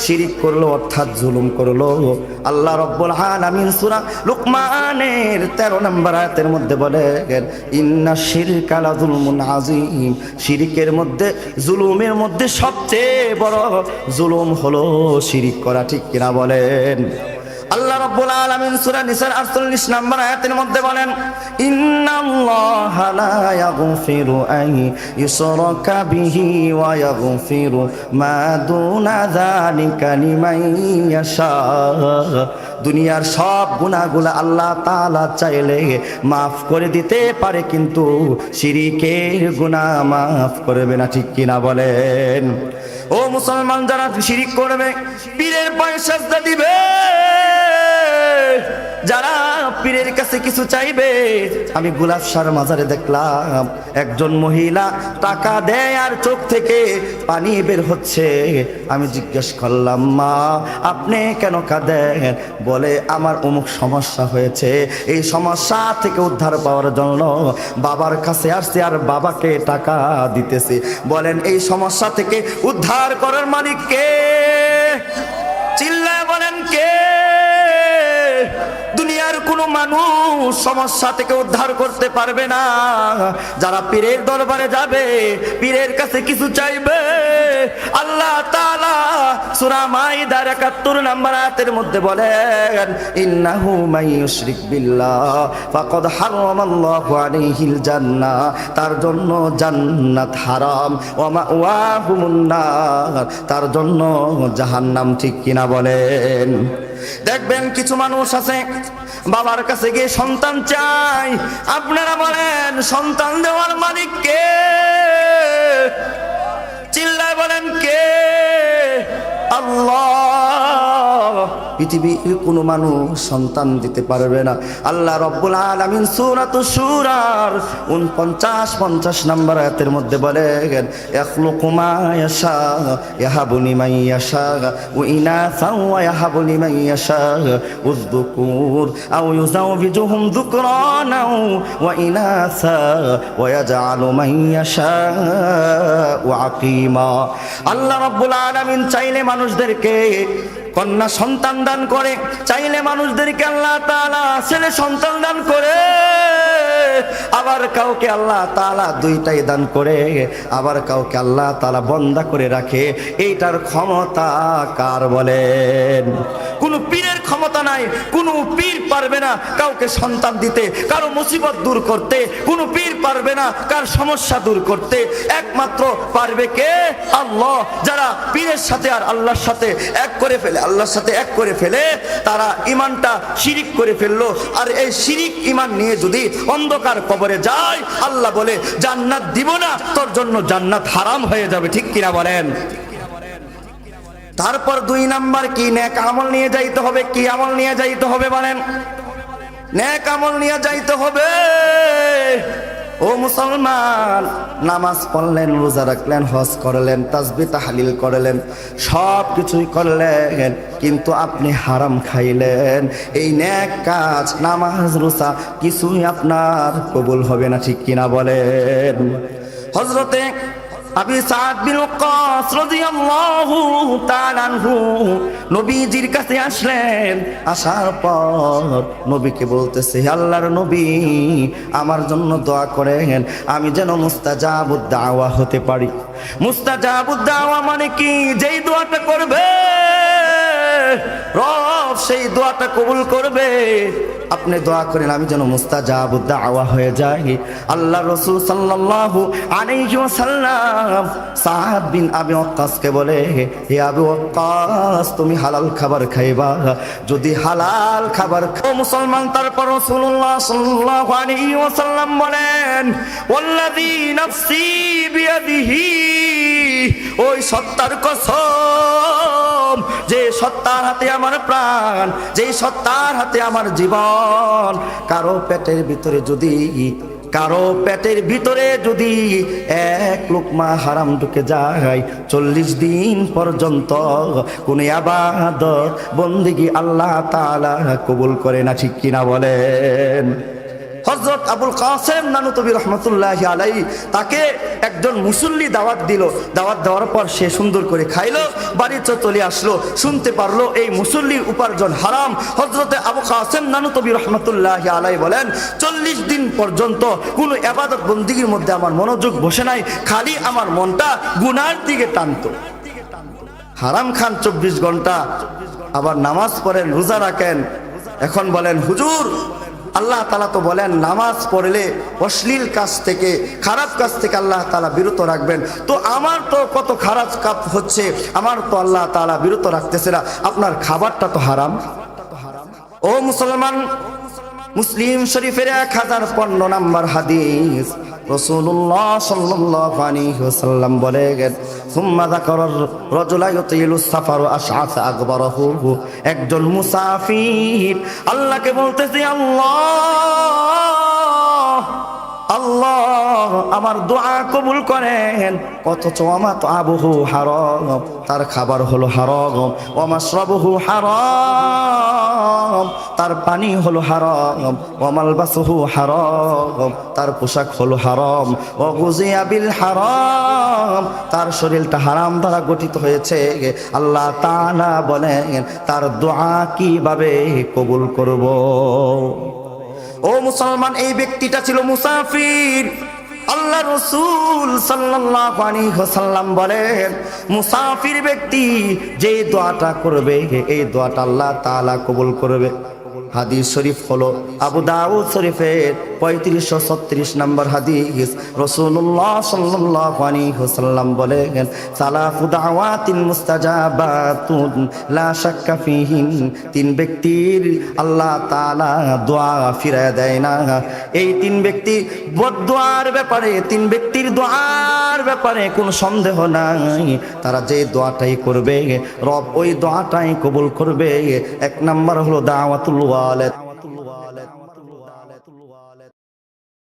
শিরিক করলো, অর্থাৎ জুলুম করলো। আল্লাহ রাব্বুল আলামিন সূরা লুকমানের 13 নম্বর আয়াতের মধ্যে বলেন ইন্নাশ শিরকা লাযুলমুন আযীম। শিরিকের মধ্যে, জুলুমের মধ্যে সবচেয়ে বড় জুলুম হলো শিরিক করা। ঠিক কিনা বলেন? আল্লাহ রাব্বুল আলামিন সূরা নিসার 48 নম্বর আয়াতের মধ্যে বলেন ইন্নাল্লাহা লা ইয়াগফিরু আন ইউশরাকা বিহি ওয়া ইয়াগফিরু মা দুনা যালিকা লিমান ইয়াশা। দুনিয়ার সব গুনাহগুলো আল্লাহ তাআলা চাইলে মাফ করে দিতে পারে, কিন্তু শিরিকের গুনাহ মাফ করবে না। ঠিক কিনা বলেন? ও মুসলমান, যারা শিরিক করবে পীরের পায়ে সেজদা দিবে, যারা পীরের কাছে কিছু চাইবে। আমি গুলাবশার মাজারে দেখলাম একজন মহিলা টাকা দেয় আর চোখ থেকে পানি বের হচ্ছে। আমি জিজ্ঞেস করলাম মা আপনি কেন কাঁদেন? বলে আমার অমুক সমস্যা হয়েছে, এই সমস্যা থেকে উদ্ধার পাওয়ার জন্য বাবার কাছে আসছে আর বাবাকে টাকা দিতেছে। বলেন এই সমস্যা থেকে উদ্ধার করার মালিক কে? চিল্লায় বলেন কে? দুনিয়ার কোনো মানুষ সমস্যা থেকে উদ্ধার করতে পারবে না। যারা পীরের দরবারে যাবে, পীরের কাছে কিছু চাইবে, আল্লাহ তাআলা সূরা মাইদার 71 নম্বর আয়াতের মধ্যে বলেন ইন্নাহু মাইয়ুশরিক বিল্লাহ ফাকাদ হারামাল্লাহু আলাইহিল জান্নাহ। তার জন্য জান্নাত হারাম, ওয়া মাওয়াহুমুন নার, তার জন্য জাহান্নাম। ঠিক কিনা বলেন? দেখবেন কিছু মানুষ আছে বাবার কাছে গিয়ে সন্তান চাই। আপনারা বলেন সন্তান দেওয়ার মালিক কে? চিল্লায় বলেন কে? আল্লাহ। পৃথিবীর কোনো মানুষ সন্তান দিতে পারবে না। আল্লাহ রাব্বুল আলামিন সূরাতুশ শূরার 49-50 নম্বর আয়াতের মধ্যে বলেন, ইয়াখলুকু মা ইয়াশা ইয়াহাবু লিমান ইয়াশা ওয়া ইনাসা ওয়া ইয়াহাবু লিমান ইয়াশা উযযুকুর আও ইউযাওবিজুহুম যুকরানা ওয়া ইনাসা ওয়া ইয়াজআলু মান ইয়াশা ওয়া আকিমা। আল্লাহ রাব্বুল আলামিন চাইলে মানুষদেরকে কন্যা সন্তান দান করে, চাইলে মানুষদেরকে আল্লাহ তাআলা ছেলে সন্তান দান করে, আবার কাউকে আল্লাহ তাআলা দুইটাই দান করে, আবার কাউকে আল্লাহ তাআলা বন্ধা করে রাখে। এইটার ক্ষমতা কার বলেন? কোন পীরের ক্ষমতা নাই। কোন পীর পারবে না কাউকে সন্তান দিতে, কারো মুসিবত দূর করতে। কোন পীর পারবে না কার সমস্যা দূর করতে। একমাত্র পারবে কে? আল্লাহ। যারা পীরের সাথে আর আল্লাহর সাথে এক করে ফেলে, আল্লাহর সাথে এক করে ফেলে, তারা ঈমানটা শিরিক করে ফেললো। আর এই শিরিক ঈমান নিয়ে যদি অন্ধকার কবরে যায়, আল্লাহ বলে জান্নাত দিব না, তোর জন্য জান্নাত হারাম হয়ে যাবে। ঠিক কিনা বলেন? তারপর 2 নাম্বার কি? নেক আমল নিয়ে যাইতে হবে। কি আমল নিয়ে যাইতে হবে বলেন? নেক আমল নিয়ে যাইতে হবে। ও মুসলমান, নামাজ পড়লেন, রোজা রাখলেন, হজ করলেন, তাসবিহ তাহলিল করলেন, সব কিছুই করলেন, কিন্তু আপনি হারাম খাইলেন। এই নেক কাজ, নামাজ রোজা কিছুই আপনার কবুল হবে না। ঠিক কিনা বলেন? হযরতে আবি সাদ বিন ওয়াক্কাস রাদিয়াল্লাহু তাআলা আনহু নবীজির কাছে আসলেন। আসার পর নবীকে বলতেছে, আল্লাহর নবী, আমার জন্য দোয়া করেন, আমি যেন মুস্তাজাবুদ দাওয়া হতে পারি। মুস্তাজাবুদ দাওয়া মানে কি? যেই দোয়াটা করবে রব সেই দোয়াটা কবুল করবে। আপনি দোয়া করেন আমি যেন মুস্তাজাবুদ দাওয়া হয়ে যাই। আল্লাহ রাসূল সাল্লাল্লাহু আলাইহি ওয়াসাল্লাম সাদ বিন আবি ওয়াক্কাসকে বলে, হে আবি ওয়াক্কাস, তুমি হালাল খাবার খাইবা। যদি হালাল খাবার খাও মুসলমান, তারপর রাসূলুল্লাহ সাল্লাল্লাহু আলাইহি ওয়াসাল্লাম বলেন, ওয়াল্লাযী নাফসি বিয়াদিহি, ওই সত্তার কসম, যে সত্তার হাতে আমার প্রাণ, যে সত্তার হাতে আমার জীবন, কারো পেটের ভিতরে যদি এক লোকমা হারাম ঢুকে যায়, 40 দিন পর্যন্ত কোন ইবাদত বন্দেগী আল্লাহ তাআলা কবুল করে না। ঠিক কিনা বলেন? হযরত আবুল কাসেম নানুতুবি রহমতুল্লাহি আলাইহি, তাকে একজন মুসল্লি দাওয়াত দিল। দাওয়াত দেওয়ার পর সে সুন্দর করে খাইলো, বাড়িতে চলে আসলো। শুনতে পারলো এই মুসল্লির উপার্জন হারাম। হযরতে আবু কাসেম নানুতুবি রহমতুল্লাহি আলাইহি বলেন, 40 দিন পর্যন্ত কোনো ইবাদত বন্দেগীর মধ্যে আমার মনোযোগ বসে নাই, খালি আমার মনটা গুনার দিকে টানতো। হারাম খান 24 ঘন্টা, আবার নামাজ পড়েন, রোজা রাখেন। এখন বলেন, হুজুর, আল্লাহ তাআলা তো বলেন নামাজ পড়লে অশ্লীল কাজ থেকে, খারাপ কাজ থেকে আল্লাহ তাআলা বিরত রাখবেন। তো আমার তো কত খারাপ কাজ হচ্ছে, আমার তো আল্লাহ তাআলা বিরত রাখতেছে না, আপনার খাবারটা তো হারাম। ও মুসলমান, মুসলিম শরীফের 1015 নম্বর হাদিস, রাসূলুল্লাহ সাল্লাল্লাহু আলাইহি ওয়াসাল্লাম বলেন, সুম্মা যাকারার রাজুলা ইউতিলুস সাফার আশআসা আকবারহু, একজন মুসাফির আল্লাহকে বলতেছে, আল্লাহ আল্লাহ আমার দোয়া কবুল করেন, অথচ মাতআবুহু হারাম, তার খাবার হলো হারাম, ওয়া মাশরাবুহু হারাম, তার পানি হলো হারাম, ওয়া মালবাসুহু হারাম, তার পোশাক হলো হারাম, ওয়া গুযিয়া বিল হারাম, তার শরীরটা হারাম দ্বারা গঠিত হয়েছে। আল্লাহ তাআলা বলেন তার দোয়া কিভাবে কবুল করব? ও মুসলমান, এই ব্যক্তিটা ছিল মুসাফির। আল্লাহ রাসূল সাল্লাল্লাহু আলাইহি ওয়াসাল্লাম বলেন, মুসাফির ব্যক্তি যে দোয়াটা করবে, এই দোয়াটা আল্লাহ তাআলা কবুল করবে। হাদিস শরীফ হলো আবু দাউদ শরীফের 3536 নম্বর হাদিস, রাসূলুল্লাহ সাল্লাল্লাহু আলাইহি ওয়াসাল্লাম বলেন, সালাফু দাওয়াতিন মুস্তাজাবাতুন লা শাক্কা ফীহিন, তিন ব্যক্তির আল্লাহ তাআলা দোয়া ফিরায় দেয় না। এই তিন ব্যক্তি বদদোয়ার ব্যাপারে, তিন ব্যক্তির দোয়ার ব্যাপারে কোনো সন্দেহ নাই। তারা যে দোয়াটাই করবে রব ওই দোয়াটাই কবুল করবে। এক নাম্বার হলো দাওয়াতুল ওয়ালিদ।